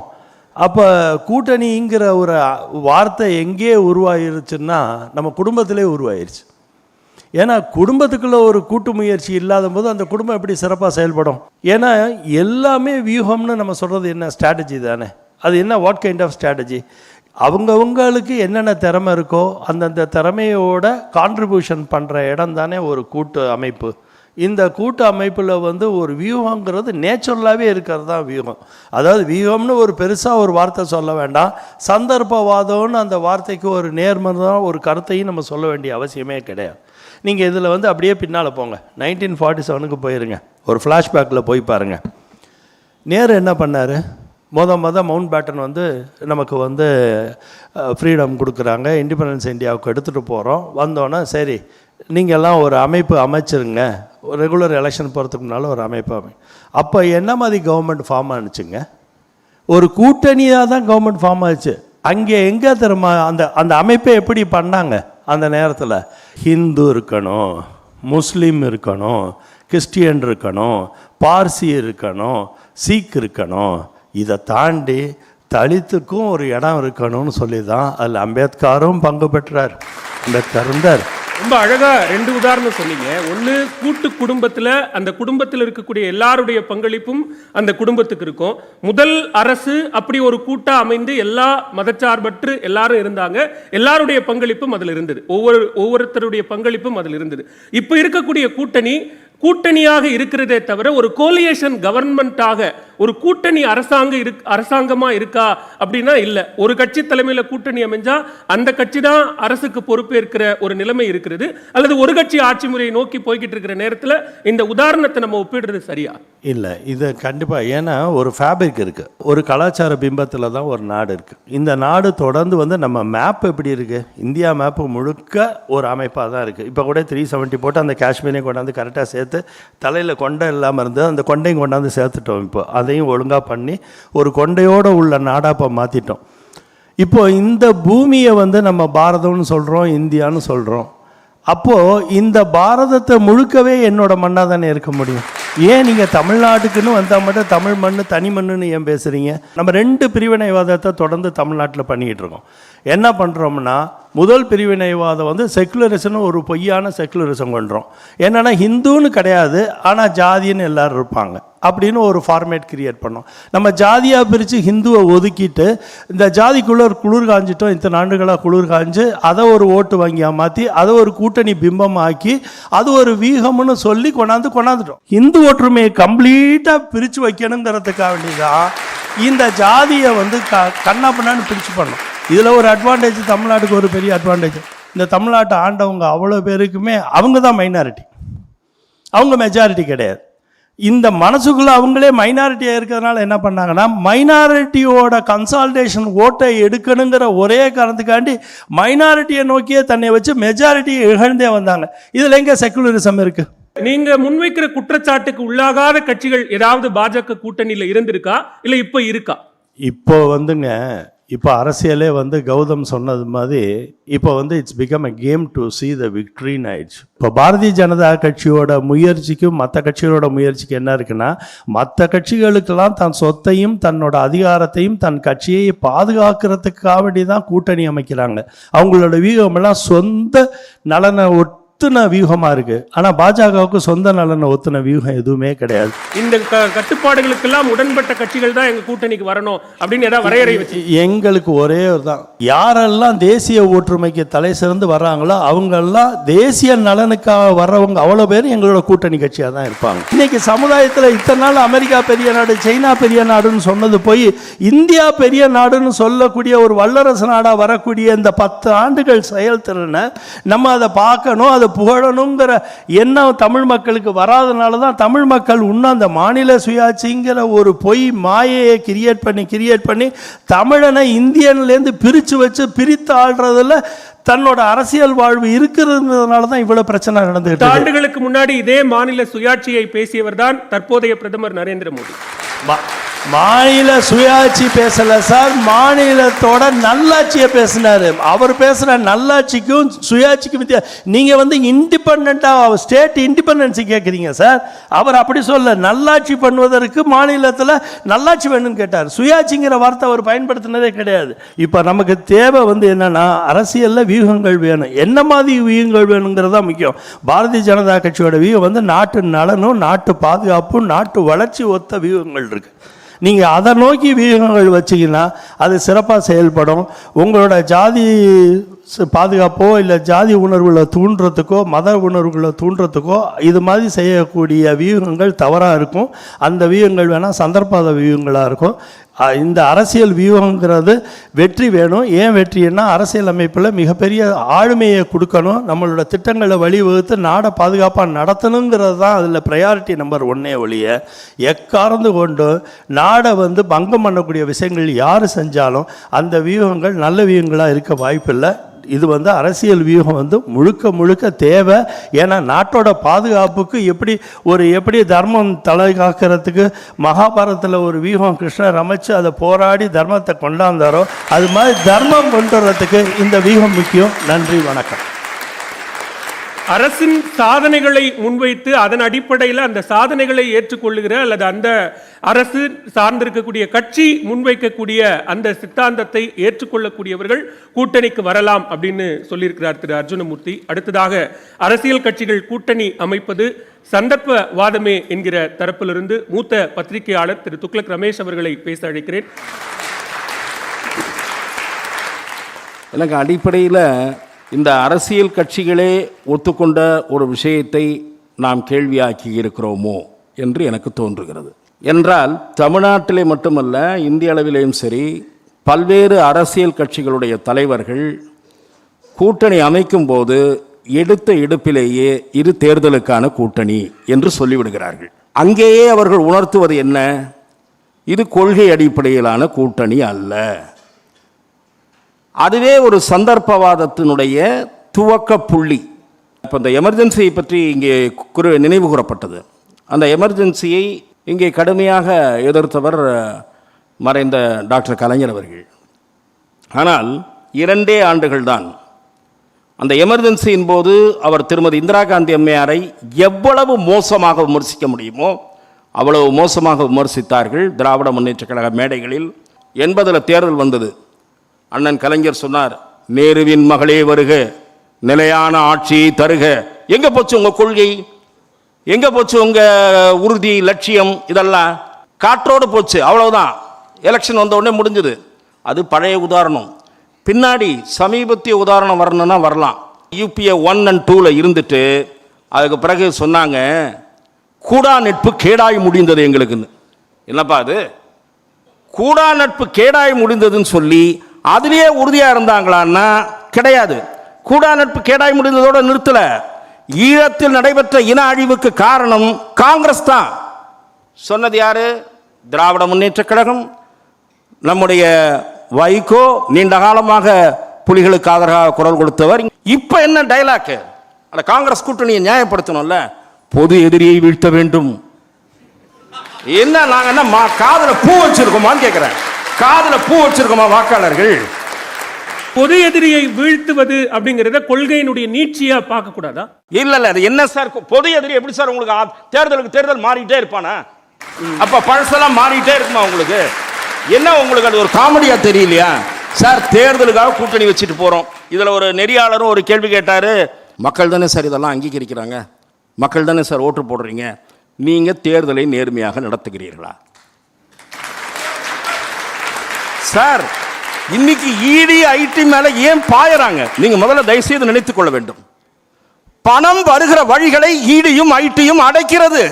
அப்போ கூட்டணிங்கிற ஒரு வார்த்தை எங்கேயே உருவாயிருச்சுன்னா நம்ம குடும்பத்திலே உருவாயிருச்சு. ஏன்னா குடும்பத்துக்குள்ள ஒரு கூட்டு முயற்சி இல்லாத போது அந்த குடும்பம் எப்படி சிறப்பாக செயல்படும்? ஏன்னா எல்லாமே வியூகம்னு நம்ம சொல்கிறது என்ன? ஸ்ட்ராட்டஜி தானே. அது என்ன? What kind of strategy? அவங்கவுங்களுக்கு என்னென்ன திறமை இருக்கோ அந்தந்த திறமையோட கான்ட்ரிபியூஷன் பண்ணுற இடம் தானே ஒரு கூட்டு அமைப்பு. இந்த கூட்டு அமைப்பில் வந்து ஒரு வியூகங்கிறது நேச்சுரலாகவே இருக்கிறது தான் வியூகம். அதாவது வியூகம்னு ஒரு பெருசாக ஒரு வார்த்தை சொல்ல வேண்டாம். சந்தர்ப்பவாதம்னு அந்த வார்த்தைக்கு ஒரு நேர்மறையான ஒரு கருத்தையும் நம்ம சொல்ல வேண்டிய அவசியமே கிடையாது. நீங்கள் இதில் வந்து அப்படியே பின்னால் போங்க, 1947க்கு போயிருங்க, ஒரு ஃப்ளாஷ்பேக்கில் போய் பாருங்கள். நேரு என்ன பண்ணார்? மவுண்ட் பேட்டன் வந்து நமக்கு வந்து ஃப்ரீடம் கொடுக்குறாங்க, இண்டிபெண்டன்ஸ் இந்தியாவுக்கு எடுத்துகிட்டு போகிறோம். வந்தோன்னே சரி நீங்கள்லாம் ஒரு அமைப்பு அமைச்சிருங்க, ரெகுலர் எலெக்ஷன் போகிறதுக்கு முன்னால் ஒரு அமைப்பு அப்போ என்ன மாதிரி கவர்மெண்ட் ஃபார்ம் ஆனிச்சுங்க? ஒரு கூட்டணியாக தான் கவர்மெண்ட் ஃபார்ம் ஆச்சு. அங்கே எங்கே தெரியுமா அந்த அமைப்பை எப்படி பண்ணாங்க? அந்த நேரத்தில் ஹிந்து இருக்கணும், முஸ்லீம் இருக்கணும், கிறிஸ்டியன் இருக்கணும், பார்சி இருக்கணும், சீக் இருக்கணும், இதை தாண்டி தலித்துக்கும் ஒரு இடம் இருக்கணும்னு சொல்லி தான் அதில் அம்பேத்கரும் பங்கு பெற்றார். அம்பேத்கர் இருந்தார். ரொம்ப அழகா 2 உதாரணம் சொன்னீங்க. ஒன்று, கூட்டு குடும்பத்தில் அந்த குடும்பத்தில் இருக்கக்கூடிய எல்லாருடைய பங்களிப்பும் அந்த குடும்பத்துக்கு இருக்கும். முதல் அரசு அப்படி ஒரு கூட்டா அமைந்து எல்லா மதச்சார்பற்று எல்லாரும் இருந்தாங்க, எல்லாருடைய பங்களிப்பும் அதில் இருந்தது, ஒவ்வொருத்தருடைய பங்களிப்பும் அதில் இருந்தது. இப்போ இருக்கக்கூடிய கூட்டணியாக இருக்கிறதே தவிர ஒரு கோலியேஷன் கவர்மெண்டாக ஒரு கூட்டணி அரசாங்கமா இருக்கா அப்படின்னா இல்ல. ஒரு கட்சி தலைமையில கூட்டணி அமைஞ்சா அந்த கட்சி தான் அரசுக்கு பொறுப்பேற்கிற ஒரு நிலைமை இருக்கிறது, அல்லது ஒரு கட்சி ஆட்சி முறையை நோக்கி போய்கிட்டு இருக்கிற நேரத்தில் இந்த உதாரணத்தை நம்ம ஒப்பிடுறது சரியா? இல்லை, இது கண்டிப்பாக. ஏன்னா ஒரு ஃபேப்ரிக் இருக்குது, ஒரு கலாச்சார பிம்பத்தில் தான் ஒரு நாடு இருக்குது. இந்த நாடு தொடர்ந்து வந்து நம்ம மேப் எப்படி இருக்குது, இந்தியா மேப்பு முழுக்க ஒரு அமைப்பாக தான் இருக்குது. இப்போ கூட 370 போட்டு அந்த காஷ்மீரையும் கொண்டாந்து கரெக்டாக சேர்த்து, தலையில் கொண்டை இல்லாமல் இருந்தது, அந்த கொண்டையும் கொண்டாந்து சேர்த்துட்டோம். இப்போ அதையும் ஒழுங்காக பண்ணி ஒரு கொண்டையோடு உள்ள நாடாக இப்போ மாற்றிட்டோம். இப்போ இந்த பூமியை வந்து நம்ம பாரதம்னு சொல்கிறோம், இந்தியான்னு சொல்கிறோம். அப்போது இந்த பாரதத்தை முழுக்கவே என்னோட மண்ணாக தானே இருக்க முடியும். ஏன் நீங்கள் தமிழ்நாட்டுக்குன்னு வந்தால் மட்டும் தமிழ் மண் தனி மண்ணுன்னு ஏன் பேசுகிறீங்க? நம்ம 2 பிரிவினைவாதத்தை தொடர்ந்து தமிழ்நாட்டில் பண்ணிக்கிட்டு இருக்கோம். என்ன பண்ணுறோம்னா, முதல் பிரிவினைவாதம் வந்து செக்குலரிசம்னு ஒரு பொய்யான செக்குலரிசம் பண்ணுறோம். என்னென்னா ஹிந்துன்னு கிடையாது, ஆனால் ஜாதின்னு எல்லோரும் இருப்பாங்க அப்படின்னு ஒரு ஃபார்மேட் கிரியேட் பண்ணோம். நம்ம ஜாதியாக பிரித்து ஹிந்துவை ஒதுக்கிட்டு இந்த ஜாதிக்குள்ளே ஒரு குளிர் காஞ்சிட்டோம், இத்தனை ஆண்டுகளாக குளிர் காஞ்சு அதை ஒரு ஓட்டு வங்கியாக மாற்றி அதை ஒரு கூட்டணி பிம்பமாக்கி அது ஒரு வீகம்னு சொல்லி கொண்டாந்துட்டோம். ஹிந்து ஒற்றுமையை கம்ப்ளீட்டாக பிரித்து வைக்கணுங்கிறதுக்காக வேண்டிதான் இந்த ஜாதியை வந்து கண்ணா பண்ணான்னு பிரித்து பண்ணோம். இதில் ஒரு அட்வான்டேஜ், தமிழ்நாட்டுக்கு ஒரு பெரிய அட்வான்டேஜ், இந்த தமிழ்நாட்டை ஆண்டவங்க அவ்வளோ பேருக்குமே அவங்க தான் மைனாரிட்டி, அவங்க மெஜாரிட்டி கிடையாது. இந்த மனசுக்குள்ளே அவங்களே மைனாரிட்டியாக இருக்கிறதுனால என்ன பண்ணாங்கன்னா, மைனாரிட்டியோட கன்சால்டேஷன் ஓட்டை எடுக்கணுங்கிற ஒரே காரணத்துக்காண்டி மைனாரிட்டியை நோக்கியே தன்னை வச்சு மெஜாரிட்டியை இழந்தே வந்தாங்க. இதில் எங்கே செக்குலரிசம் இருக்குது? நீங்க முன்வைக்கிற குற்றச்சாட்டுக்கு உள்ளாகாத கட்சிகள் ஏதாவது பாஜக கூட்டணியில் இருந்திருக்கா, இல்லை இப்போ இருக்கா? இப்போ வந்துங்க, இப்போ அரசியலே வந்து கௌதம் சொன்னது மாதிரி இப்போ வந்து it's become a came to see the victory nights. இப்போ பாரதிய ஜனதா கட்சியோட முயற்சிக்கும் மற்ற கட்சிகளோட முயற்சிக்கு என்ன இருக்குன்னா, மற்ற கட்சிகளுக்கெல்லாம் தன் சொத்தையும் தன்னோட அதிகாரத்தையும் தன் கட்சியை பாதுகாக்கிறதுக்காக வேண்டி தான் கூட்டணி அமைக்கிறாங்க. அவங்களோட வியூகமெல்லாம் சொந்த நலனை ஒத்துன வியூகமாக இருக்குது. ஆனால் பாஜகவுக்கு சொந்த நலனை ஒத்துன வியூகம் எதுவுமே கிடையாது. இந்த கட்டுப்பாடுகளுக்கெல்லாம் உடன்பட்ட கட்சிகள் தான் எங்கள் கூட்டணிக்கு வரணும் அப்படின்னு ஏதாவது வரையறை வச்சு எங்களுக்கு ஒரே ஒரு தான், யாரெல்லாம் தேசிய ஒற்றுமைக்கு தலை சிறந்து வர்றாங்களோ அவங்கெல்லாம் தேசிய நலனுக்காக வர்றவங்க அவ்வளோ பேர் எங்களோட கூட்டணி கட்சியாக தான் இருப்பாங்க. இன்னைக்கு சமுதாயத்தில் இத்தனை நாள் அமெரிக்கா பெரிய நாடு, சைனா பெரிய நாடுன்னு சொன்னது போய் இந்தியா பெரிய நாடுன்னு சொல்லக்கூடிய ஒரு வல்லரசு நாடாக வரக்கூடிய இந்த 10 ஆண்டுகள் செயல்திறனை நம்ம அதை பார்க்கணும், அதை புகழணுங்கிற எண்ணம் தமிழ் மக்களுக்கு வராதனால தான் தமிழ் மக்கள் இன்னும் அந்த மாநில சுயாட்சிங்கிற ஒரு பொய் மாயையை கிரியேட் பண்ணி தமிழனை இந்தியன்லேருந்து பிரித்து வச்சு பிரித்து ஆள்றதுல தன்னோட அரசியல் வாழ்வு இருக்கிறதுனால தான் இவ்வளவு பிரச்சனை நடந்துகிட்டு. ஆண்டுகளுக்கு முன்னாடி இதே மாநில சுயாட்சியை பேசியவர் தான் தற்போதைய பிரதமர் நரேந்திர மோடி. மாநில சுயாட்சி பேசல சார், மாநிலத்தோட நல்லாட்சியை பேசினாரு. அவர் பேசுற நல்லாட்சிக்கும் சுயாட்சிக்கும் நீங்க வந்து இண்டிபெண்டா ஸ்டேட் இண்டிபெண்டன்சி கேட்குறீங்க சார். அவர் அப்படி சொல்ல, நல்லாட்சி பண்ணுவதற்கு மாநிலத்தில் நல்லாட்சி வேணும்னு கேட்டார். சுயாட்சிங்கிற வார்த்தை அவர் பயன்படுத்தினதே கிடையாது. இப்போ நமக்கு தேவை வந்து என்னன்னா, அரசியலில் வியூகங்கள் வேணும். என்ன மாதிரி வியூகங்கள் வேணுங்கிறதா முக்கியம். பாரதிய ஜனதா கட்சியோட வியூகம் வந்து நாட்டு நலனும் நாட்டு பாதுகாப்பும் நாட்டு வளர்ச்சி ஒத்த வியூகங்கள் இருக்கு. நீங்கள் அதை நோக்கி வியூகங்கள் வச்சிங்கன்னா அது சிறப்பாக செயல்படும். உங்களோட ஜாதி பாதுகாப்போ இல்லை ஜாதி உணர்வுகளை தூண்டுறதுக்கோ மத உணர்வுகளை தூண்டுறதுக்கோ இது மாதிரி செய்யக்கூடிய வியூகங்கள் தவறாக இருக்கும். அந்த வியூகங்கள் வேணால் சந்தர்ப்பாத வியூகங்களாக இருக்கும். இந்த அரசியல் வியூகங்கிறது வெற்றி வேணும். ஏன் வெற்றின்னா அரசியல் அமைப்பில் மிகப்பெரிய ஆளுமையை கொடுக்கணும், நம்மளோட திட்டங்களை வழிவகுத்து நாடை பாதுகாப்பாக நடத்தணுங்கிறது தான் அதில் ப்ரையாரிட்டி நம்பர் 1 ஒழிய எக்காரந்து கொண்டு நாடை பங்கம் பண்ணக்கூடிய விஷயங்கள் யார் செஞ்சாலும் அந்த வியூகங்கள் நல்ல வியூகங்களாக இருக்க வாய்ப்பில்லை. இது அரசியல் வியூகம் முழுக்க முழுக்க தேவை. ஏன்னா நாட்டோட பாதுகாப்புக்கு எப்படி தர்மம் தலை காக்கிறதுக்கு மகாபாரதத்தில் ஒரு வியூகம் கிருஷ்ணர் அமைச்சு அதை போராடி தர்மத்தை கொண்டாந்தாரோ அது மாதிரி தர்மம் கொண்டு வர்றதுக்கு இந்த வியூகம் முக்கியம். நன்றி, வணக்கம். அரசின் சாதனைகளை முன்வைத்து அதன் அடிப்படையில் அந்த சாதனைகளை ஏற்றுக்கொள்ளுகிற அல்லது அந்த அரசு சார்ந்திருக்கக்கூடிய கட்சி முன்வைக்கக்கூடிய அந்த சித்தாந்தத்தை ஏற்றுக்கொள்ளக்கூடியவர்கள் கூட்டணிக்கு வரலாம் அப்படின்னு சொல்லியிருக்கிறார் திரு அர்ஜுனமூர்த்தி. அடுத்ததாக அரசியல் கட்சிகள் கூட்டணி அமைப்பது சந்தர்ப்பவாதமே என்கிற தரப்பிலிருந்து மூத்த பத்திரிகையாளர் திரு துக்ளக் ரமேஷ் அவர்களை பேச அழைக்கிறேன். எனக்கு அடிப்படையில் இந்த அரசியல் கட்சிகளே ஒத்துக்கொண்ட ஒரு விஷயத்தை நாம் கேள்வியாக்கி இருக்கிறோமோ என்று எனக்கு தோன்றுகிறது. என்றால் தமிழ்நாட்டிலே மட்டுமல்ல இந்திய அளவிலேயும் சரி பல்வேறு அரசியல் கட்சிகளுடைய தலைவர்கள் கூட்டணி அமைக்கும் போது எடுத்த எடுப்பிலேயே இது தேர்தலுக்கான கூட்டணி என்று சொல்லிவிடுகிறார்கள். அங்கேயே அவர்கள் உணர்த்துவது என்ன? இது கொள்கை அடிப்படையிலான கூட்டணி அல்ல. அதுவே ஒரு சந்தர்ப்பவாதத்தினுடைய துவக்க புள்ளி. இப்போ இந்த எமர்ஜென்சியை பற்றி இங்கே நினைவு கூறப்பட்டது. அந்த எமர்ஜென்சியை இங்கே கடுமையாக எதிர்த்தவர் மறைந்த டாக்டர் கலைஞர் அவர்கள். ஆனால் 2 ஆண்டுகள் தான் அந்த எமர்ஜென்சியின் போது அவர் திருமதி இந்திரா காந்தி அம்மையாரை எவ்வளவு மோசமாக விமர்சிக்க முடியுமோ அவ்வளவு மோசமாக விமர்சித்தார்கள் திராவிட முன்னேற்ற கழக மேடைகளில். 80 தேர்தல் வந்தது. அண்ணன் கலைஞர் சொன்னார், நேருவின் மகளே வருக, நிலையான ஆட்சியை தருக. எங்க போச்சு உங்க கொள்கை? எங்க போச்சு உங்க உறுதி, லட்சியம்? இதெல்லாம் காற்றோடு போச்சு. அவ்வளவுதான். எலெக்ஷன் வந்த உடனே முடிஞ்சது. அது பழைய உதாரணம். பின்னாடி சமீபத்திய உதாரணம் வரணும்னா வரலாம். UPA 1 and 2 இருந்துட்டு அதுக்கு பிறகு சொன்னாங்க, கூடா நட்பு கேடாய் முடிந்தது எங்களுக்குன்னு. என்னப்பா அது? கூடா நட்பு கேடாய் முடிந்ததுன்னு சொல்லி அதிலேயே உறுதியாக இருந்தாங்களான்னா கிடையாது. கூடா நட்பு கேடாய் முடிந்ததோடு நிறுத்தல. ஈழத்தில் நடைபெற்ற இன அழிவுக்கு காரணம் காங்கிரஸ் தான். சொன்னது யாரு? திராவிட முன்னேற்ற கழகம். நம்முடைய வைகோ நீண்ட காலமாக புலிகளுக்கு ஆதரவாக குரல் கொடுத்தவர். இப்ப என்ன டைலாக்? அந்த காங்கிரஸ் கூட்டணியை நியாயப்படுத்தணும்ல. பொது எதிரியை வீழ்த்த வேண்டும். என்ன நாங்க என்ன காதுல பூ வச்சிருக்கோமான்னு கேட்கிறேன். காதுல பூ வச்சிருக்கோமா வாக்காளர்கள்? பொது எதிரியை வீழ்த்துவது அப்படிங்கறத கொள்கையினுடைய நீட்சியா பார்க்க கூடாதா? இல்ல அது என்ன சார் பொது எதிரி? எப்படி சார் உங்களுக்கு தேர்தலுக்கு தேர்தல் மாறிட்டே இருப்பானா? அப்ப பழசெல்லாம் மாறிட்டே இருக்குமா உங்களுக்கு? என்ன உங்களுக்கு அது ஒரு காமெடியா தெரியலையா சார்? தேர்தலுக்காக கூட்டணி வச்சுட்டு போறோம். இதுல ஒரு நெறியாளரும் ஒரு கேள்வி கேட்டாரு, மக்கள் தானே சார் இதெல்லாம் அங்கீகரிக்கிறாங்க, மக்கள் தானே சார் ஓட்டு போடுறீங்க, நீங்க தேர்தலை நேர்மையாக நடத்துகிறீர்களா? சார் இன்னைக்கு இடி ஐடி மேல ஏன் பாயறாங்க? நீங்க முதல்ல தயவு செய்து நினைத்துக் கொள்ள வேண்டும். பணம் வருகிற வழிகளை இடியும் ஐடியும் அடைக்கிறது.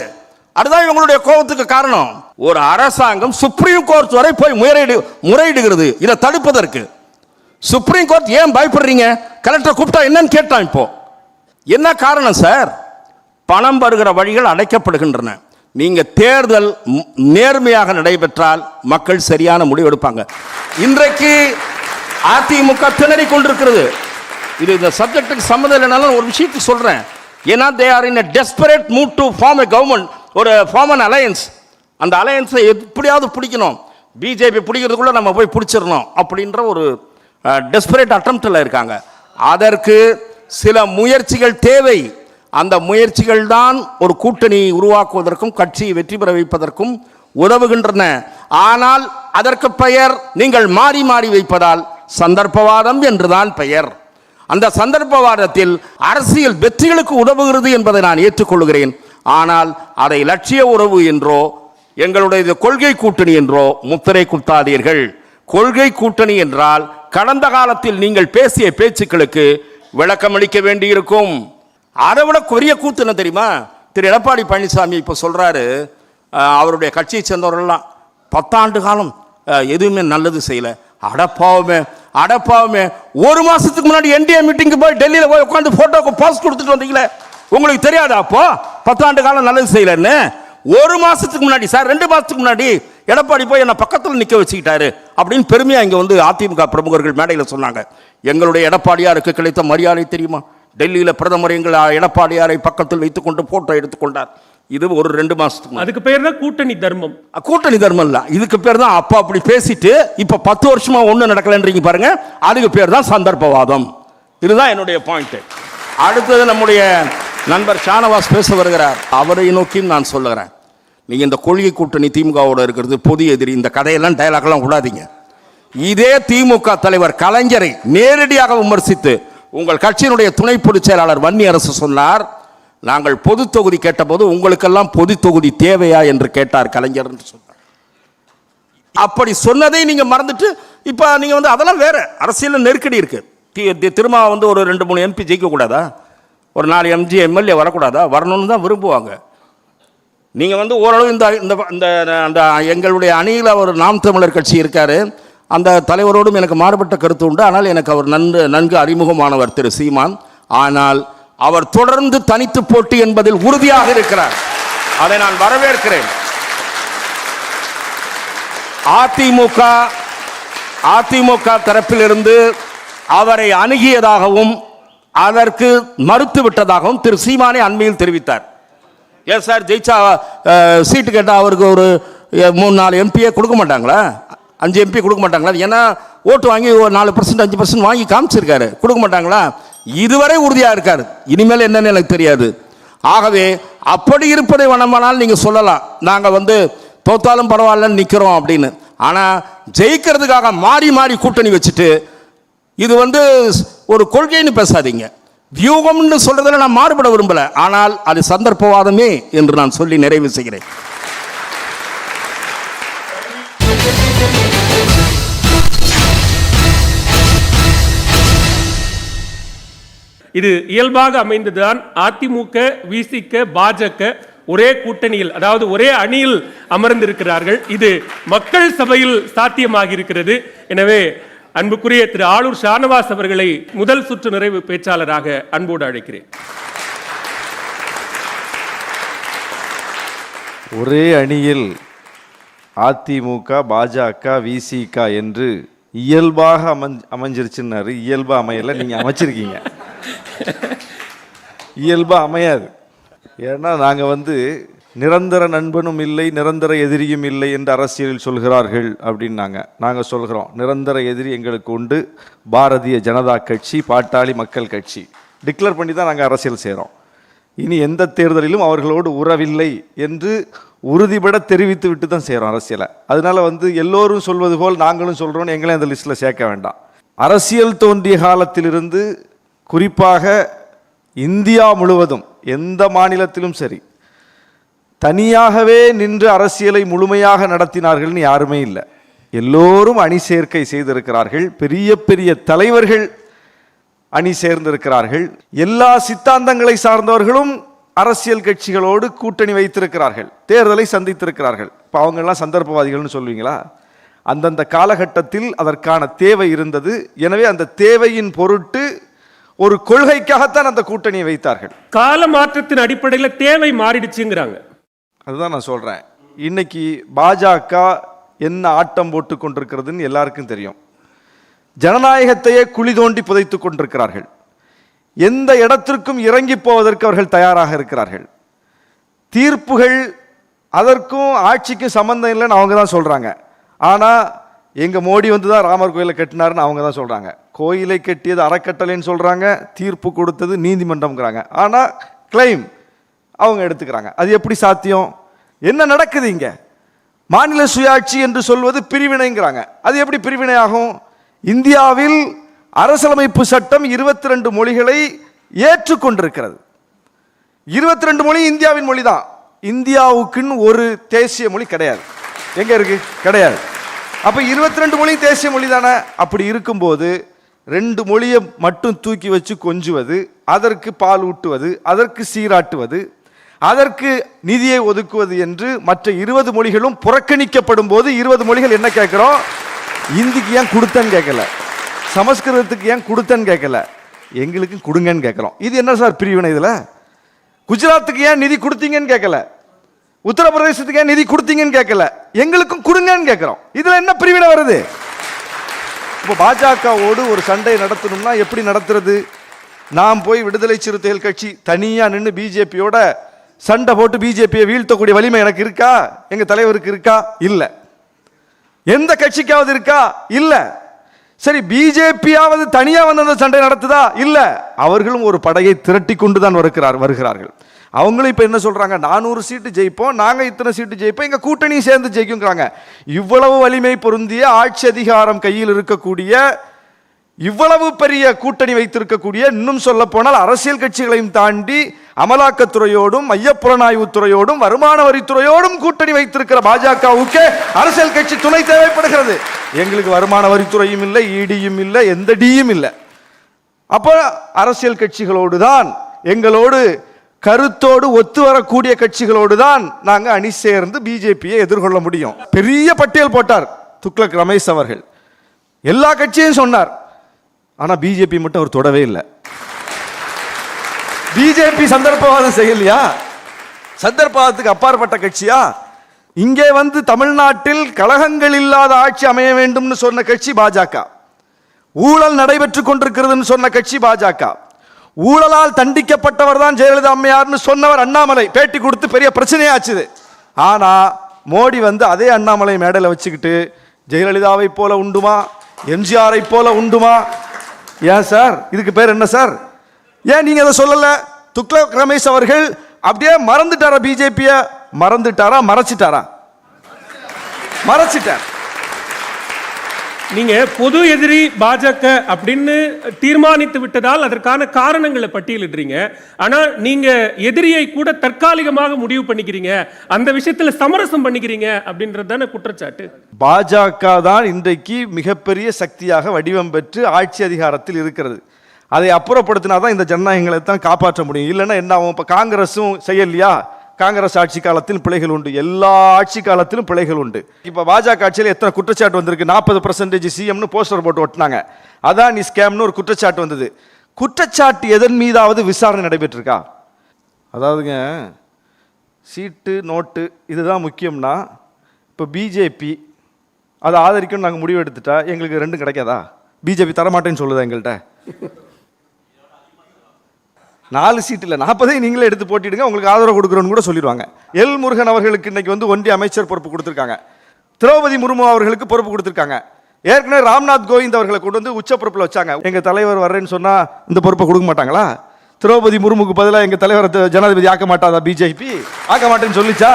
அதுதான் இவங்களுடைய கோபத்துக்கு காரணம். ஒரு அரசாங்கம் சுப்ரீம் கோர்ட் வரை போய் முறையிடுகிறது இதை தடுப்பதற்கு. சுப்ரீம் கோர்ட் ஏன் பயப்படுறீங்க? கலெக்டர் கூப்பிட்டா என்னன்னு கேட்டான். இப்போ என்ன காரணம் சார்? பணம் வருகிற வழிகள் அடைக்கப்படுகின்றன. நீங்க தேர்தல் நேர்மையாக நடைபெற்றால் மக்கள் சரியான முடிவு எடுப்பாங்க. இன்றைக்கு அதிமுக திணறி கொண்டிருக்கிறது. இது இந்த சப்ஜெக்டுக்கு சம்மந்தம் இல்லைனாலும் ஒரு விஷயத்தை சொல்றேன். ஏன்னா they are in a desperate mood to form a government, ஒரு form an alliance. அந்த அலையன்ஸை எப்படியாவது பிடிக்கணும். பிஜேபி பிடிக்கிறதுக்குள்ள நம்ம போய் பிடிச்சிடணும் அப்படின்ற ஒரு டெஸ்பரேட் அட்டம்ப்டில் இருக்காங்க. அதற்கு சில முயற்சிகள் தேவை. அந்த முயற்சிகள் தான் ஒரு கூட்டணி உருவாக்குவதற்கும் கட்சியை வெற்றி பெற வைப்பதற்கும் உதவுகின்றன. ஆனால் அதற்கு பெயர் நீங்கள் மாறி மாறி வைப்பதால் சந்தர்ப்பவாதம் என்றுதான் பெயர். அந்த சந்தர்ப்பவாதத்தில் அரசியல் வெற்றிகளுக்கு உதவுகிறது என்பதை நான் ஏற்றுக்கொள்கிறேன். ஆனால் அதை லட்சிய உறவு என்றோ எங்களுடைய கொள்கை கூட்டணி என்றோ முத்திரை குத்தாதீர்கள். கொள்கை கூட்டணி என்றால் கடந்த காலத்தில் நீங்கள் பேசிய பேச்சுக்களுக்கு விளக்கமளிக்க வேண்டியிருக்கும். அதை விட பெரிய கூத்து என்ன தெரியுமா? திரு எடப்பாடி பழனிசாமி இப்போ சொல்றாரு, அவருடைய கட்சியை சேர்ந்தவர்கள்லாம் 10 ஆண்டு காலம் எதுவுமே நல்லது செய்யல. அடப்பாவுமே ஒரு மாசத்துக்கு முன்னாடி என்டிஏ மீட்டிங்கு போய் டெல்லியில் போய் உட்காந்து போட்டோக்கு போஸ்ட் கொடுத்துட்டு வந்தீங்களே, உங்களுக்கு தெரியாதா அப்போ 10 ஆண்டு காலம் நல்லது செய்யலன்னு? ஒரு மாசத்துக்கு முன்னாடி சார், 2 மாசத்துக்கு முன்னாடி எடப்பாடி போய் என்ன பக்கத்தில் நிற்க வச்சுக்கிட்டாரு அப்படின்னு பெருமையா இங்க வந்து அதிமுக பிரமுகர்கள் மேடையில் சொன்னாங்க. எங்களுடைய எடப்பாடியாருக்கு கிடைத்த மரியாதை தெரியுமா? டெல்லியில் பிரதமர் எங்கள் எடப்பாடியாரை பக்கத்தில் வைத்துக் கொண்டு போட்டோ எடுத்துக்கொண்டார். இது ஒரு 2 மாசத்துக்கு. அதுக்கு பேர் தான் கூட்டணி தர்மம். கூட்டணி தர்மம் இல்ல, இதுக்கு பேர் தான் அப்பா அப்படி பேசிட்டு இப்ப 10 வருஷமா ஒண்ணு நடக்கலன்றீங்க பாருங்க, அதுக்கு பேர் தான் சந்தர்ப்பவாதம். இதுதான் என்னுடைய பாயிண்ட். அடுத்தது நம்முடைய நண்பர் ஷானவாஸ் பேச வருகிறார். அவரை நோக்கியும் நான் சொல்லுகிறேன், நீங்க இந்த கொள்கை கூட்டணி திமுகவோட இருக்கிறது பொது எதிரி, இந்த கதையெல்லாம் டயலாக்லாம் விடாதீங்க. இதே திமுக தலைவர் கலைஞரை நேரடியாக விமர்சித்து உங்கள் கட்சியினுடைய துணை பொதுச் செயலாளர் வன்னி அரசு சொன்னார், நாங்கள் பொது தொகுதி கேட்டபோது உங்களுக்கெல்லாம் பொது தொகுதி தேவையா என்று கேட்டார் கலைஞர் என்று சொன்னார். அப்படி சொன்னதை நீங்க மறந்துட்டு இப்ப நீங்க வந்து அதெல்லாம் வேற அரசியல் நெருக்கடி இருக்கு. திரும்ப வந்து ஒரு 2-3 எம்பி ஜெயிக்க கூடாதா? ஒரு 4 எம்எல்ஏ வரக்கூடாதா? வரணும்னு தான் விரும்புவாங்க. நீங்க வந்து ஓரளவு இந்த எங்களுடைய அணியில் ஒரு நாம் தமிழர் கட்சி இருக்காரு, அந்த தலைவரோடும் எனக்கு மாறுபட்ட கருத்து உண்டு. ஆனால் எனக்கு அவர் நன்கு அறிமுகமானவர் திரு சீமான். ஆனால் அவர் தொடர்ந்து தனித்து போட்டி என்பதில் உறுதியாக இருக்கிறார். அதை நான் வரவேற்கிறேன். அதிமுக தரப்பிலிருந்து அவரை அணுகியதாகவும் அதற்கு மறுத்து விட்டதாகவும் திரு சீமானே அண்மையில் தெரிவித்தார். ஏன் சார் ஜெயிச்சா சீட்டு கேட்டால் அவருக்கு ஒரு 3-4 எம்பியே கொடுக்க மாட்டாங்களா? 5 எம்பி கொடுக்க மாட்டாங்களா? ஏன்னா ஓட்டு வாங்கி ஒரு 4% 5% வாங்கி காமிச்சிருக்காரு, கொடுக்க மாட்டாங்களா? இதுவரை உறுதியாக இருக்காரு. இனிமேல் என்னன்னு எனக்கு தெரியாது. ஆகவே அப்படி இருப்பதை வேணுமானால் நீங்கள் சொல்லலாம், நாங்கள் வந்து தோத்தாலும் பரவாயில்லன்னு நிற்கிறோம் அப்படின்னு. ஆனால் ஜெயிக்கிறதுக்காக மாறி மாறி கூட்டணி வச்சுட்டு இது வந்து ஒரு கொள்கைன்னு பேசாதீங்க. வியூகம்னு சொல்றதுல நான் மாறுபட விரும்பல, ஆனால் அது சந்தர்ப்பவாதமே என்று நான் சொல்லி நிறைவு செய்கிறேன். இது இயல்பாக அமைந்ததுதான். அதிமுக, விசிக, பாஜக ஒரே கூட்டணியில், அதாவது ஒரே அணியில் அமர்ந்திருக்கிறார்கள். இது மக்கள் சபையில் சாத்தியமாகி இருக்கிறது. எனவே அன்புக்குரிய திரு ஆளூர் ஷானவாஸ் அவர்களை முதல் சுற்று நிறைவு பேச்சாளராக அன்போடு அழைக்கிறேன். ஒரே அணியில் அதிமுக, பாஜக, விசிக என்று இயல்பாக அமைஞ்சிருச்சுன்னாரு. இயல்பா அமையல, நீங்க அமைச்சிருக்கீங்க. இயல்பா அமையாது. ஏன்னா நாங்க வந்து நிரந்தர நண்பனும் இல்லை, நிரந்தர எதிரியும் இல்லை என்று அரசியலில் சொல்கிறார்கள் அப்படின்னாங்க. நாங்கள் சொல்கிறோம், நிரந்தர எதிரி எங்களுக்கு உண்டு, பாரதிய ஜனதா கட்சி, பாட்டாளி மக்கள் கட்சி. டிக்ளேர் பண்ணி தான் நாங்கள் அரசியல் செய்கிறோம். இனி எந்த தேர்தலிலும் அவர்களோடு உறவில்லை என்று உறுதிபட தெரிவித்து விட்டு தான் செய்கிறோம் அரசியலை. அதனால வந்து எல்லோரும் சொல்வது போல் நாங்களும் சொல்கிறோன்னு எங்களையும் அந்த லிஸ்ட்டில் சேர்க்க வேண்டாம். அரசியல் தோன்றிய காலத்திலிருந்து குறிப்பாக இந்தியா முழுவதும் எந்த மாநிலத்திலும் சரி தனியாகவே நின்று அரசியலை முழுமையாக நடத்தினார்கள்னு யாருமே இல்லை. எல்லோரும் அணி சேர்க்கை செய்திருக்கிறார்கள். பெரிய பெரிய தலைவர்கள் அணி சேர்ந்திருக்கிறார்கள். எல்லா சித்தாந்தங்களை சார்ந்தவர்களும் அரசியல் கட்சிகளோடு கூட்டணி வைத்திருக்கிறார்கள், தேர்தலை சந்தித்திருக்கிறார்கள். இப்போ அவங்கெல்லாம் சந்தர்ப்பவாதிகள்னு சொல்லுவீங்களா? அந்தந்த காலகட்டத்தில் அதற்கான தேவை இருந்தது. எனவே அந்த தேவையின் பொருட்டு ஒரு கொள்கைக்காகத்தான் அந்த கூட்டணியை வைத்தார்கள். கால மாற்றத்தின் அடிப்படையில் தேவை மாறிடுச்சுங்கிறாங்க. அதுதான் நான் சொல்றேன். இன்னைக்கு பாஜக என்ன ஆட்டம் போட்டு கொண்டிருக்கிறதுன்னு எல்லாருக்கும் தெரியும். ஜனநாயகத்தையே குழி தோண்டி புதைத்துக் கொண்டிருக்கிறார்கள். எந்த இடத்திற்கும் இறங்கி போவதற்கு அவர்கள் தயாராக இருக்கிறார்கள். தீர்ப்புகள் அதற்கும் ஆட்சிக்கும் சம்பந்தம் இல்லைன்னு அவங்க தான் சொல்றாங்க. ஆனா எங்க மோடி வந்து தான் ராமர் கோயிலை கட்டினாருன்னு அவங்க தான் சொல்றாங்க. கோயிலை கட்டியது அறக்கட்டளைன்னு சொல்றாங்க, தீர்ப்பு கொடுத்தது நீதிமன்றம்ங்கிறாங்க. ஆனா கிளைம் அவங்க எடுத்துக்கிறாங்க. அது எப்படி சாத்தியம்? என்ன நடக்குது இங்க? மாநில சுயாட்சி என்று சொல்வது பிரிவினைங்கிறாங்க. அது எப்படி பிரிவினை ஆகும்? இந்தியாவில் அரசியலமைப்பு சட்டம் 22 மொழிகளை ஏற்றுக்கொண்டிருக்கிறது. 22 மொழி இந்தியாவின் மொழி தான். இந்தியாவுக்குன்னு ஒரு தேசிய மொழி கிடையாது. எங்க இருக்கு? கிடையாது. அப்ப 22 மொழியும் தேசிய மொழி தானே. அப்படி இருக்கும்போது 2 மொழியை மட்டும் தூக்கி வச்சு கொஞ்சுவது, அதற்கு பால் ஊட்டுவது, அதற்கு சீராட்டுவது, அதற்கு நிதியை ஒதுக்குவது என்று மற்ற 20 மொழிகளும் புறக்கணிக்கப்படும் போது 20 மொழிகள் என்ன கேட்கிறோம்? இந்திக்கு ஏன் கொடுத்தன்னு கேட்கல, சமஸ்கிருதத்துக்கு ஏன் கொடுத்தன்னு கேட்கல, எங்களுக்கு கொடுங்கன்னு கேட்கிறோம். இது என்ன சார் பிரிவினை? இதுல குஜராத்துக்கு ஏன் நிதி கொடுத்தீங்கன்னு கேட்கல, உத்தரப்பிரதேசத்துக்கு ஏன் நிதி கொடுத்தீங்கன்னு கேட்கல, எங்களுக்கும் கொடுங்கன்னு கேட்கிறோம். இதுல என்ன பிரிவினை வருது? இப்போ பாஜகவோடு ஒரு சண்டை நடத்தணும்னா எப்படி நடத்துறது? நாம் போய் விடுதலை சிறுத்தைகள் கட்சி தனியா நின்று பிஜேபியோட சண்டை போட்டு பிஜேபியை வீழ்த்தக்கூடிய வலிமை எனக்கு இருக்கா? எங்க தலைவருக்கு இருக்கா? இல்ல. எந்த கட்சிக்காவது இருக்கா? இல்ல. சரி, பிஜேபியாவது தனியா வந்து அந்த சண்டை நடத்துதா? இல்ல. அவர்களும் ஒரு படையை திரட்டி கொண்டு தான் வருகிறார்கள். அவங்களும் இப்ப என்ன சொல்றாங்க? 400 சீட்டு ஜெயிப்போம், நாங்க இத்தனை சீட்டு ஜெயிப்போம், எங்க கூட்டணி சேர்ந்து ஜெயிக்குங்கிறாங்க. இவ்வளவு வலிமை பொருந்திய ஆட்சி அதிகாரம் கையில் இருக்கக்கூடிய, இவ்வளவு பெரிய கூட்டணி வைத்திருக்கக்கூடிய, இன்னும் சொல்ல போனால் அரசியல் கட்சிகளையும் தாண்டி அமலாக்கத்துறையோடும் மையப்புலனாய்வுத்துறையோடும் வருமான வரித்துறையோடும் கூட்டணி வைத்திருக்கிற பாஜகவுக்கு அரசியல் கட்சி துணை தேவைப்படுகிறது. எங்களுக்கு வருமான வரித்துறையும் இல்லை, இடியும் இல்லை, எந்த டியும் இல்லை. அப்ப அரசியல் கட்சிகளோடு தான், எங்களோடு கருத்தோடு ஒத்து வரக்கூடிய கட்சிகளோடு தான் நாங்க அணி சேர்ந்து பிஜேபியை எதிர்கொள்ள முடியும். பெரிய பட்டியல் போட்டார் துக்ளக் ரமேஷ் அவர்கள், எல்லா கட்சியும் சொன்னார். ஆனா பிஜேபி மட்டும் அவர் தொடவே இல்லை. பிஜேபி சந்தர்ப்பவாதம் செய்யலையா? சந்தர்ப்பவாதத்துக்கு அப்பாற்பட்ட கட்சியா? இங்கே வந்து தமிழ்நாட்டில் கலகங்கள் இல்லாத ஆட்சி அமைய வேண்டும் சொன்ன கட்சி பாஜக, ஊழல் நடைபெற்றுக் கொண்டிருக்கிறது சொன்ன கட்சி பாஜக, ஊழலால் தண்டிக்கப்பட்டவர் தான் ஜெயலலிதா அம்மையார்னு சொன்னவர் அண்ணாமலை, பேட்டி கொடுத்து பெரிய பிரச்சனையாச்சு. ஆனா மோடி வந்து அதே அண்ணாமலை மேடையில் வச்சுக்கிட்டு ஜெயலலிதாவை போல உண்டுமா, எம்ஜிஆரை போல உண்டுமா? ஏன் சார் இதுக்கு பேர் என்ன சார்? ஏன் நீங்க அதை சொல்லல? துக்ளக் ரமேஷ் அவர்கள் அப்படியே மறந்துட்டாரா? பிஜேபிய மறந்துட்டாரா? மறைச்சிட்டாரா? மறைச்சிட்டார். நீங்க பொது எதிரி பாஜக அப்படின்னு தீர்மானித்து விட்டதால் அதற்கான காரணங்களை பட்டியலிடுறீங்க. ஆனா நீங்க எதிரியை கூட தற்காலிகமாக முடிவு பண்ணிக்கிறீங்க, அந்த விஷயத்துல சமரசம் பண்ணிக்கிறீங்க அப்படின்றது தானே குற்றச்சாட்டு. பாஜக தான் இன்றைக்கு மிகப்பெரிய சக்தியாக வடிவம் பெற்று ஆட்சி அதிகாரத்தில் இருக்கிறது. அதை அப்புறப்படுத்தினாதான் இந்த ஜனநாயகங்களை தான் காப்பாற்ற முடியும். இல்லைன்னா என்ன ஆகும்? இப்போ காங்கிரஸும் செய்யலையா? காங்கிரஸ் ஆட்சி காலத்தில் பிழைகள் உண்டு, எல்லா ஆட்சி காலத்திலும் பிழைகள் உண்டு. இப்போ பாஜக ஆட்சியில் எத்தனை குற்றச்சாட்டு வந்திருக்கு? 40% சிஎம்னு போஸ்டர் போட்டு ஒட்டினாங்க. அதான் நீ ஸ்கேம்னு ஒரு குற்றச்சாட்டு வந்தது. குற்றச்சாட்டு எதன் மீதாவது விசாரணை நடைபெற்றிருக்கா? அதாவதுங்க, சீட்டு நோட்டு இதுதான் முக்கியம்னா, இப்போ பிஜேபி அதை ஆதரிக்கணும் நாங்கள் முடிவு எடுத்துட்டா எங்களுக்கு ரெண்டும் கிடைக்காதா? பிஜேபி தரமாட்டேன்னு சொல்லுதா எங்கள்கிட்ட? 4 சீட் இல்லை, 40 நீங்களே எடுத்து போட்டிடுங்க, உங்களுக்கு ஆதரவு கொடுக்குறோன்னு கூட சொல்லிடுவாங்க. எல் முருகன் அவர்களுக்கு இன்னைக்கு வந்து ஒன்றிய அமைச்சர் பொறுப்பு கொடுத்துருக்காங்க. திரௌபதி முர்மு அவர்களுக்கு பொறுப்பு கொடுத்துருக்காங்க. ஏற்கனவே ராம்நாத் கோவிந்த் அவர்களை கொண்டு வந்து உச்ச பொறுப்பில் வச்சாங்க. எங்க தலைவர் வர்றேன்னு சொன்னா இந்த பொறுப்பை கொடுக்க மாட்டாங்களா? திரௌபதி முர்முக்கு பதிலாக எங்க தலைவரை ஜனாதிபதி ஆக்க மாட்டாதா பிஜேபி? ஆக்க மாட்டேன்னு சொல்லிச்சா?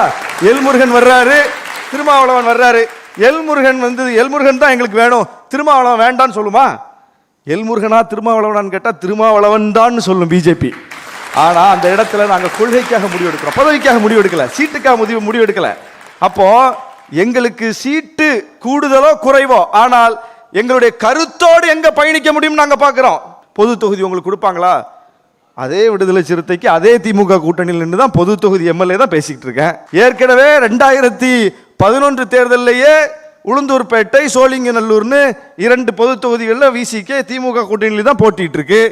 எல் முருகன் வர்றாரு, திருமாவளவன் வர்றாரு. எல் முருகன் தான் எங்களுக்கு வேணும், திருமாவளவன் வேண்டான்னு சொல்லுமா? எல் முருகனா திருமாவளவனான்னு கேட்டா திருமாவளவன் தான் சொல்லும் பிஜேபி. ஆனா அந்த இடத்துல நாங்க கொள்கைக்காக முடிவெடுக்கிறோம், பதவிக்காக முடிவெடுக்கல, சீட்டுக்காக முடிவெடுக்கல. அப்போ எங்களுக்கு சீட்டு கூடுதலோ குறைவோ, ஆனால் எங்களுடைய கருத்தோடு எங்க பயணிக்க முடியும் நாங்க பாக்குறோம். பொது தொகுதி உங்களுக்கு கொடுப்பாங்களா? அதே விடுதலை சிறுத்தைக்கு அதே திமுக கூட்டணியில் நின்று தான் பொது தொகுதி எம்எல்ஏ தான் பேசிக்கிட்டு இருக்கேன். ஏற்கனவே 2011 தேர்தலிலேயே உளுந்தூர்பேட்டை, சோழிங்கநல்லூர்னு 2 பொது தொகுதிகளில் விசிகே திமுக கூட்டணியில் தான் போட்டிட்டு இருக்கு.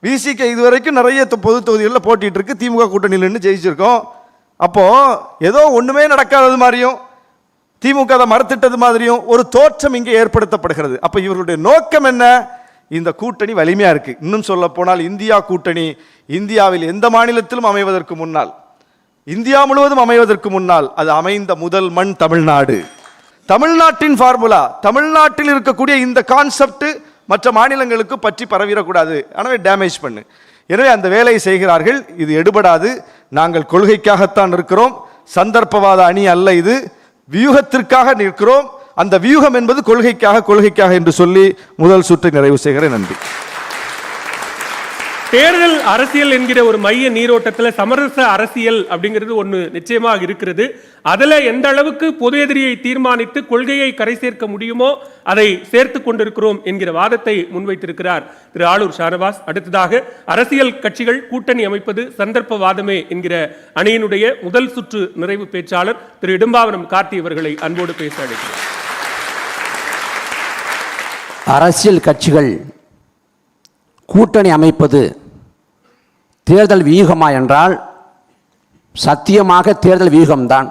விசிகே இதுவரைக்கும் நிறைய பொது தொகுதிகளில் போட்டிட்டு இருக்கு, திமுக கூட்டணியில் நின்று ஜெயிச்சிருக்கோம். அப்போ ஏதோ ஒண்ணுமே நடக்காதது மாதிரியும் திமுக அதை மறுத்திட்டது மாதிரியும் ஒரு தோற்றம் இங்கே ஏற்படுத்தப்படுகிறது. அப்ப இவர்களுடைய நோக்கம் என்ன? இந்த கூட்டணி வலிமையா இருக்கு. இன்னும் சொல்ல போனால் இந்தியா கூட்டணி இந்தியாவில் எந்த மாநிலத்திலும் அமைவதற்கு முன்னால், இந்தியா முழுவதும் அமைவதற்கு முன்னால் அது அமைந்த முதல் மண் தமிழ்நாடு. தமிழ்நாட்டின் ஃபார்முலா, தமிழ்நாட்டில் இருக்கக்கூடிய இந்த கான்செப்ட் மற்ற மாநிலங்களுக்கு பற்றி பரவிடக்கூடாது, எனவே டேமேஜ் பண்ணு. எனவே அந்த வேலையை செய்கிறார்கள். இது எடுபடாது. நாங்கள் கொள்கைக்காகத்தான் இருக்கிறோம், சந்தர்ப்பவாத அணி அல்ல, இது வியூகத்திற்காக நிற்கிறோம். அந்த வியூகம் என்பது கொள்கைக்காக என்று சொல்லி முதல் சுற்றை நிறைவு செய்கிறேன். நன்றி. தேர்தல் அரசியல் என்கிற ஒரு மைய நீரோட்டத்தில் சமரச அரசியல் அப்படிங்கிறது ஒன்று நிச்சயமாக இருக்கிறது. அதில் எந்த அளவுக்கு பொது எதிரியை தீர்மானித்து கொள்கையை கரை சேர்க்க முடியுமோ அதை சேர்த்து கொண்டிருக்கிறோம் என்கிற வாதத்தை முன்வைத்திருக்கிறார் திரு ஆளூர் ஷானவாஸ். அடுத்ததாக அரசியல் கட்சிகள் கூட்டணி அமைப்பது சந்தர்ப்பவாதமே என்கிற அணியினுடைய முதல் சுற்று நிறைவு பேச்சாளர் திரு இடும்பாவனம் கார்த்தி அவர்களை அன்போடு பேச அழைக்கிறேன். அரசியல் கட்சிகள் கூட்டணி அமைப்பது தேர்தல் வியூகமா என்றால் சத்தியமாக தேர்தல் வியூகம்தான்,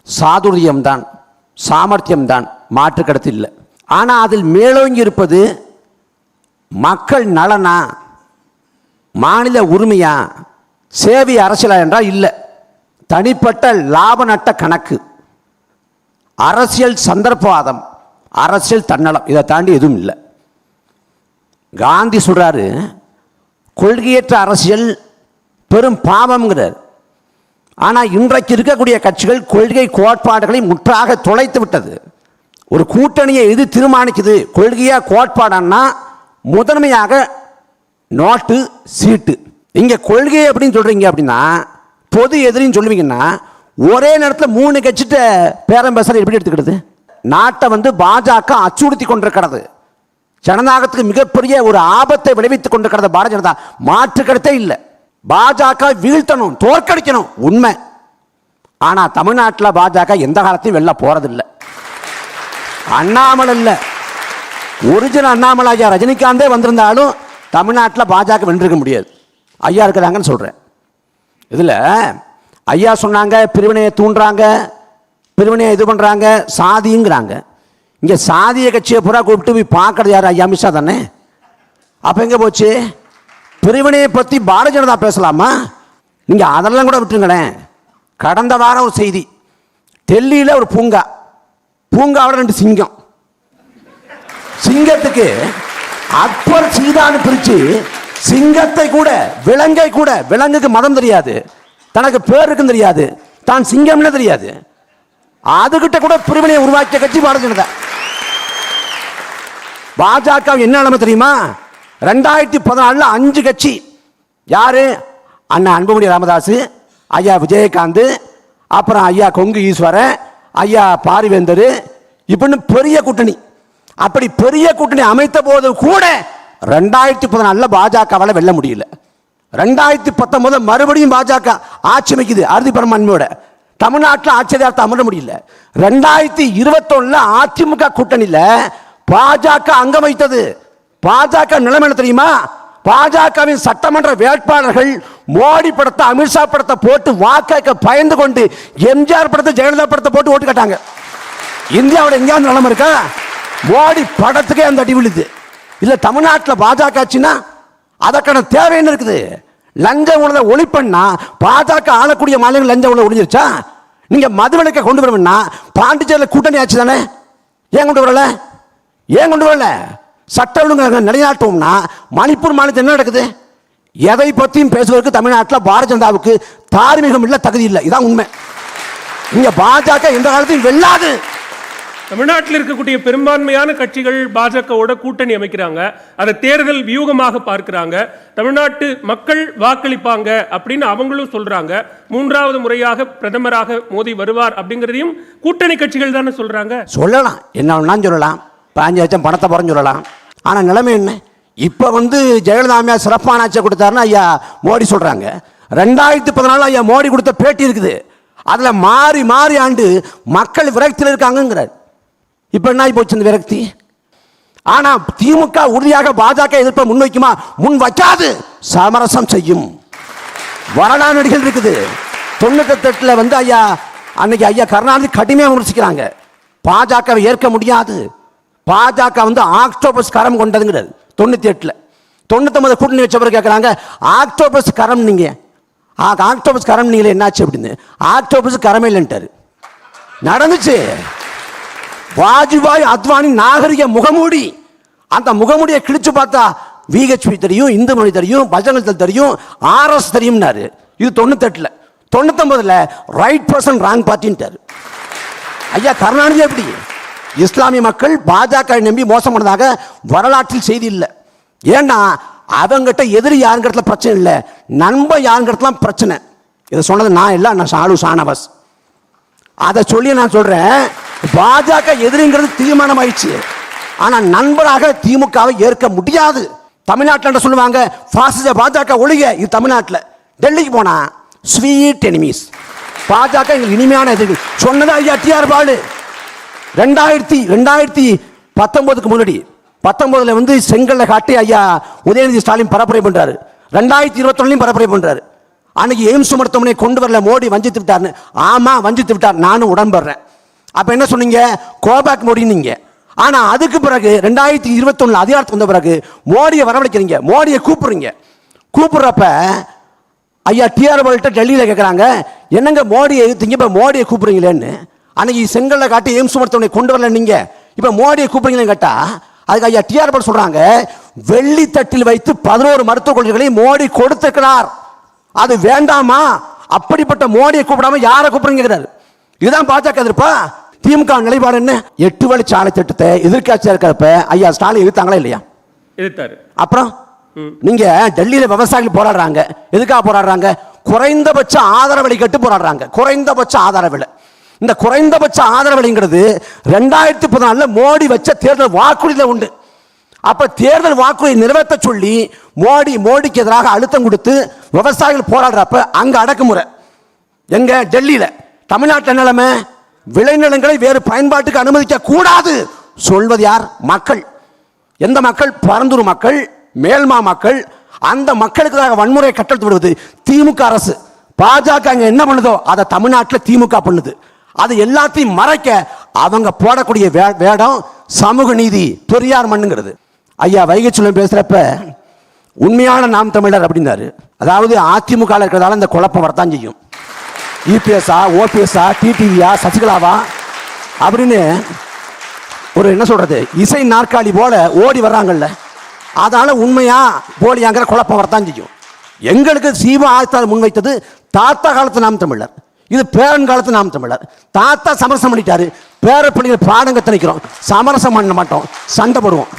சாதுரியம்தான், சாமர்த்தியம்தான், மாற்று கருத்து இல்லை. ஆனால் அதில் மேலோங்கி இருப்பது மக்கள் நலனா, மாநில உரிமையா, சேவை அரசியலா என்றால் இல்லை. தனிப்பட்ட லாப நட்ட கணக்கு, அரசியல் சந்தர்ப்பவாதம், அரசியல் தன்னலம், இதை தாண்டி எதுவும் இல்லை. காந்தி சொல்றாரு, கொள்கையற்ற அரசியல் பெரும் பாவம்ங்கிறார். ஆனால் இன்றைக்கு இருக்கக்கூடிய கட்சிகள் கொள்கை கோட்பாடுகளை முற்றாக தொலைத்து விட்டது. ஒரு கூட்டணியை எது தீர்மானிக்குது, கொள்கையா கோட்பாடான்னா முதன்மையாக நோட்டு சீட்டு. இங்கே கொள்கை அப்படின்னு சொல்றீங்க அப்படின்னா பொது எதிரின்னு சொல்லுவீங்கன்னா ஒரே நேரத்தில் 3 கட்சிட்ட பேரம் பேசுறது எப்படி எடுத்துக்கிறது? நாட்டை பாஜக அச்சுறுத்தி கொண்டிருக்கிறது. ஜனநாயகத்துக்கு மிகப்பெரிய ஒரு ஆபத்தை விளைவித்துக் கொண்டிருக்கிறது பாரதிய ஜனதா. மாற்று கருத்தே இல்லை. பாஜக வீழ்த்தணும், தோற்கடிக்கணும், உண்மை. ஆனா தமிழ்நாட்டில் பாஜக எந்த காலத்தையும் வெளில போறதில்லை. அண்ணாமலை இல்லை, ஒரிஜினல் அண்ணாமலை ஐயா ரஜினிகாந்தே வந்திருந்தாலும் தமிழ்நாட்டில் பாஜக வென்றிருக்க முடியாது. ஐயா இருக்கிறாங்கன்னு சொல்றேன். இதுல ஐயா சொன்னாங்க பிரிவினையை தூண்டுறாங்க, பிரிவினையை இது பண்றாங்க, சாதிங்கிறாங்க. இங்கே சாதிய கட்சியை பூரா கூப்பிட்டு போய் பார்க்கறது யார்? ஐயா அமித்ஷா தானே. அப்போ எங்கே போச்சு? பிரிவினையை பற்றி பாரதிய ஜனதா பேசலாமா? நீங்கள் அதெல்லாம் கூட விட்டுருங்களேன். கடந்த வாரம் ஒரு செய்தி, டெல்லியில் ஒரு பூங்காவோட 2 சிங்கம். சிங்கத்துக்கு அக்பர் சீதான்னு பிரித்து சிங்கத்தை கூட விலங்கை கூட, விலங்குக்கு மதம் தெரியாது, தனக்கு பேர் இருக்குன்னு தெரியாது, தான் சிங்கம்னு தெரியாது, அதுகிட்ட கூட பிரிவினையை உருவாக்கிய கட்சி பாரதிய ஜனதா. பாஜக என்ன நிலைமை தெரியுமா? 2014 5 கட்சி. யாரு? அண்ணா அன்புமணி ராமதாஸ், ஐயா விஜயகாந்த், அப்புறம் ஐயா கொங்கு ஈஸ்வரன், ஐயா பாரிவேந்தர், இப்படின்னு பெரிய கூட்டணி. அப்படி பெரிய கூட்டணி அமைத்த போது கூட 2014 பாஜகவால் வெல்ல முடியல. 2019 மறுபடியும் பாஜக ஆட்சி அமைக்குது அறுதி பெரும்பான்மையோட. தமிழ்நாட்டில் ஆட்சியத்தை அமர முடியல. 2021 அதிமுக கூட்டணியில் பாஜக அங்கம் வைத்தது. பாஜக நிலைமை என்ன தெரியுமா? பாஜகவின் சட்டமன்ற வேட்பாளர்கள் மோடி படத்தை, அமித்ஷா படத்தை போட்டு வாக்க பயந்து கொண்டு எம்ஜிஆர் படத்தை, ஜெயலலிதா படத்தை போட்டு ஓட்டு கேட்டாங்க. இந்தியாவோட எங்கேயாவது நிலைமை இருக்கா? மோடி படத்துக்கே அந்த அடி விழுது. இல்ல தமிழ்நாட்டில் பாஜக ஆச்சுன்னா அதற்கான தேவை என்ன இருக்குது? லஞ்ச ஊழலை ஒழிப்பண்ணா பாஜக ஆளக்கூடிய மாநிலங்கள் லஞ்ச ஊழல் ஒழிஞ்சிருச்சா? நீங்க மதுவிலக்கை கொண்டு வரணும்னா பாண்டிச்சேரியில் கூட்டணி ஆச்சு தானே, ஏன் கொண்டு வரல? ஏன் கொண்டு வரல? சட்ட ஒழுங்கு நிலைநாட்டுவோம்னா மணிப்பூர் மாநிலத்தில் என்ன நடக்குது? எதை பற்றியும் பேசுவதற்கு தமிழ்நாட்டில் பாரதிய ஜனதாவுக்கு தார்மீகம் இல்லை, தகுதி இல்லை. இதான் உண்மை. இங்க பாஜக எந்த காலத்தையும் வெல்லாது. தமிழ்நாட்டில் இருக்கக்கூடிய பெரும்பான்மையான கட்சிகள் பாஜகவோட கூட்டணி அமைக்கிறாங்க. அதை தேர்தல் வியூகமாக பார்க்கிறாங்க. தமிழ்நாட்டு மக்கள் வாக்களிப்பாங்க அப்படின்னு அவங்களும் சொல்றாங்க. 3வது முறையாக பிரதமராக மோடி வருவார் அப்படிங்கிறதையும் கூட்டணி கட்சிகள் தானே சொல்றாங்க. சொல்லலாம், என்ன சொல்லலாம், 5 லட்சம் பணத்தை போறன்னு சொல்லலாம். ஆனா நிலைமை என்ன? இப்ப ஜெயலலிதா சிறப்பான ஆட்சியை கொடுத்தாருன்னு ஐயா மோடி சொல்றாங்க. 2014 ஐயா மோடி கொடுத்த பேட்டி இருக்குது. அதுல மாறி மாறி ஆண்டு மக்கள் விரக்தியில் இருக்காங்கிறார். இப்ப என்ன போச்சு இந்த விரக்தி? ஆனா திமுக உறுதியாக பாஜக எதிர்ப்பை முன்வைக்குமா? முன் வைக்காது, சமரசம் செய்யும். வரலாறு நடிகள் இருக்குது. 98 ஐயா அன்னைக்கு ஐயா கருணாநிதி கடுமையாக விமர்சிக்கிறாங்க. பாஜகவை ஏற்க முடியாது. பாஜக ஆக்டோபஸ் கரம் கொண்டதுங்கிறது 98. 99 கூட்டணி வச்சவர் கேட்குறாங்க, ஆக்டோபஸ் கரம் நீங்க, ஆக்டோபஸ் கரம் நீங்களே என்னாச்சு அப்படின்னு. ஆக்டோபஸ் கரமே இல்லைன்ட்டாரு. நடந்துச்சு. வாஜ்பாய் அத்வானி நாகரிக முகமூடி, அந்த முகமூடியை கிழிச்சு பார்த்தா விஹெச்பி தெரியும், இந்து மொழி தெரியும், பஜங்கல் தெரியும், ஆர்எஸ் தெரியும்னாரு. இது 98. 99 ரைட் பர்சன் ராங் பார்ட்டின்ட்டாரு. ஐயா கருணாநிதி எப்படி? இஸ்லாமிய மக்கள் பாஜக நம்பி மோசம் பண்ணதாக வரலாற்றில் செய்தி இல்லை. ஏன்னா அவங்ககிட்ட எதிரி யாருங்கிறதுல பிரச்சனை இல்லை, நண்பன் யாருங்கிறதுலாம் பிரச்சனை. இதை சொன்னது நான் இல்லை, நான் ஷாலு ஷானவாஸ். அதை சொல்லி நான் சொல்றேன், பாஜக எதிரிங்கிறது தீர்மானம் ஆயிடுச்சு. ஆனா நண்பராக திமுகவை ஏற்க முடியாது. தமிழ்நாட்டில் சொல்லுவாங்க பாசிச பாஜக ஒழிக, இது தமிழ்நாட்டில். டெல்லிக்கு போனா ஸ்வீட் எனிமீஸ், பாஜக எங்களுக்கு இனிமையான எதிரிகள் சொன்னது ஐயா டிஆர் பாலு. 2019 முன்னாடி 19 வந்து செங்கல்ல காட்டி ஐயா உதயநிதி ஸ்டாலின் பரப்புரை பண்றாரு. 2021 பரப்புரை பண்றாரு. அன்னைக்கு எய்ம்ஸ் மருத்துவமனை கொண்டு வரல, மோடி வஞ்சித்து விட்டார்னு. ஆமா வஞ்சித்து விட்டார், நானும் உடன்படுறேன். அப்ப என்ன சொன்னீங்க, கோபேக் மோடினீங்க. ஆனா அதுக்கு பிறகு 2021 அதிகாரத்துக்கு வந்த பிறகு மோடியை வரவழைக்கிறீங்க, மோடியை கூப்பிடுறீங்க. கூப்பிடுறப்ப ஐயா டிஆர் பால்கிட்ட டெல்லியில் கேட்குறாங்க, என்னங்க மோடியை எதிர்த்தீங்க, இப்போ மோடியை கூப்பிடுறீங்களேன்னு. அன்னைக்கு செங்கல்ல காட்டி எய்ம்ஸ் மருத்துவமனை கொண்டு வரல நீங்க, இப்போ மோடியை கூப்பிடுறீங்களேன்னு கேட்டா அதுக்கு ஐயா டிஆர் பால் சொல்றாங்க, வெள்ளி தட்டில் வைத்து 11 மருத்துவக் கொள்கைகளை மோடி கொடுத்திருக்கிறார், அது வேண்டாமா? அப்படிப்பட்ட மோடியை கூப்பிடாம யாரை கூப்பிடுங்கிறாரு. இதுதான் பாஜக எதிர்ப்பா? திமுக நிலைப்பாடு என்ன? 8 வழிச்சாலை திட்டத்தை எதிர்க்கட்சியா இருக்கிறப்ப ஐயா ஸ்டாலின் எதிர்த்தாங்களா இல்லையா? எதிர்த்தாரு. அப்புறம் நீங்க டெல்லியில விவசாயிகள் போராடுறாங்க, எதுக்காக போராடுறாங்க? குறைந்தபட்ச ஆதரவு விலை கட்டு போராடுறாங்க. குறைந்தபட்ச ஆதரவு விலை. இந்த குறைந்தபட்ச ஆதரவு விலைங்கிறது 2014 மோடி வச்ச தேர்தல் வாக்குறுதியில் உண்டு. அப்ப தேர்தல் வாக்குறுதியை நிறைவேற்ற சொல்லி மோடிக்கு எதிராக அழுத்தம் கொடுத்து விவசாயிகள் போராடுறப்ப அங்க அடக்குமுறை. எங்க டெல்லியில. தமிழ்நாட்டில் நிலைமை, விளைநிலங்களை வேறு பயன்பாட்டுக்கு அனுமதிக்க கூடாது சொல்வது யார்? மக்கள். எந்த மக்கள்? பரந்தூர் மக்கள், மேல்மா மக்கள். அந்த மக்களுக்கு வன்முறை கட்டளை விடுவது திமுக அரசு. பாஜக அங்க என்ன பண்ணுதோ அதை தமிழ்நாட்டில் திமுக பண்ணுது. அது எல்லாத்தையும் மறைக்க அவங்க போடக்கூடிய வேடம் சமூக நீதி, பெரியார் மண்ணுங்கிறது. ஐயா வைகை செல்வன் பேசுறப்ப உண்மையான நாம் தமிழர் அப்படின்னாரு. அதாவது அதிமுக இருக்கிறதால இந்த குழப்பம் வரத்தான் செய்யும். இபிஎஸ்ஆ, ஓபிஎஸ்ஆ, டிடிவியா, சசிகலாவா அப்படின்னு ஒரு என்ன சொல்றது இசை நாற்காலி போல ஓடி வர்றாங்கல்ல, அதனால உண்மையா போலியாங்கிற குழப்பம் வரத்தான் செய்யும். எங்களுக்கு சீமா ஆயத்தால் முன்வைத்தது தாத்தா காலத்து நாம் தமிழர், இது பேரன் காலத்து நாம் தமிழர். தாத்தா சமரசம் பண்ணிட்டாரு, பேர பிள்ளைகள் பாடங்க திணிக்கிறோம், சமரசம் பண்ண மாட்டோம், சண்டை போடுவோம்.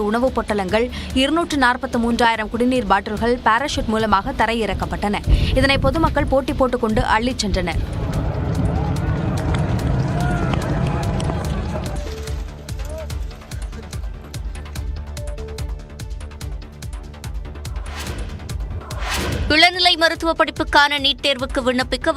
உணவுப் பொட்டலங்கள், 243,000 குடிநீர் பாட்டில்கள் பாராசூட் மூலமாக தரையிறக்கப்பட்டன. இதனை பொதுமக்கள் போட்டி போட்டுக்கொண்டு அள்ளிச் சென்றனர். இளநிலை மருத்துவ படிப்புக்கான நீட் தேர்வுக்கு விண்ணப்பிக்க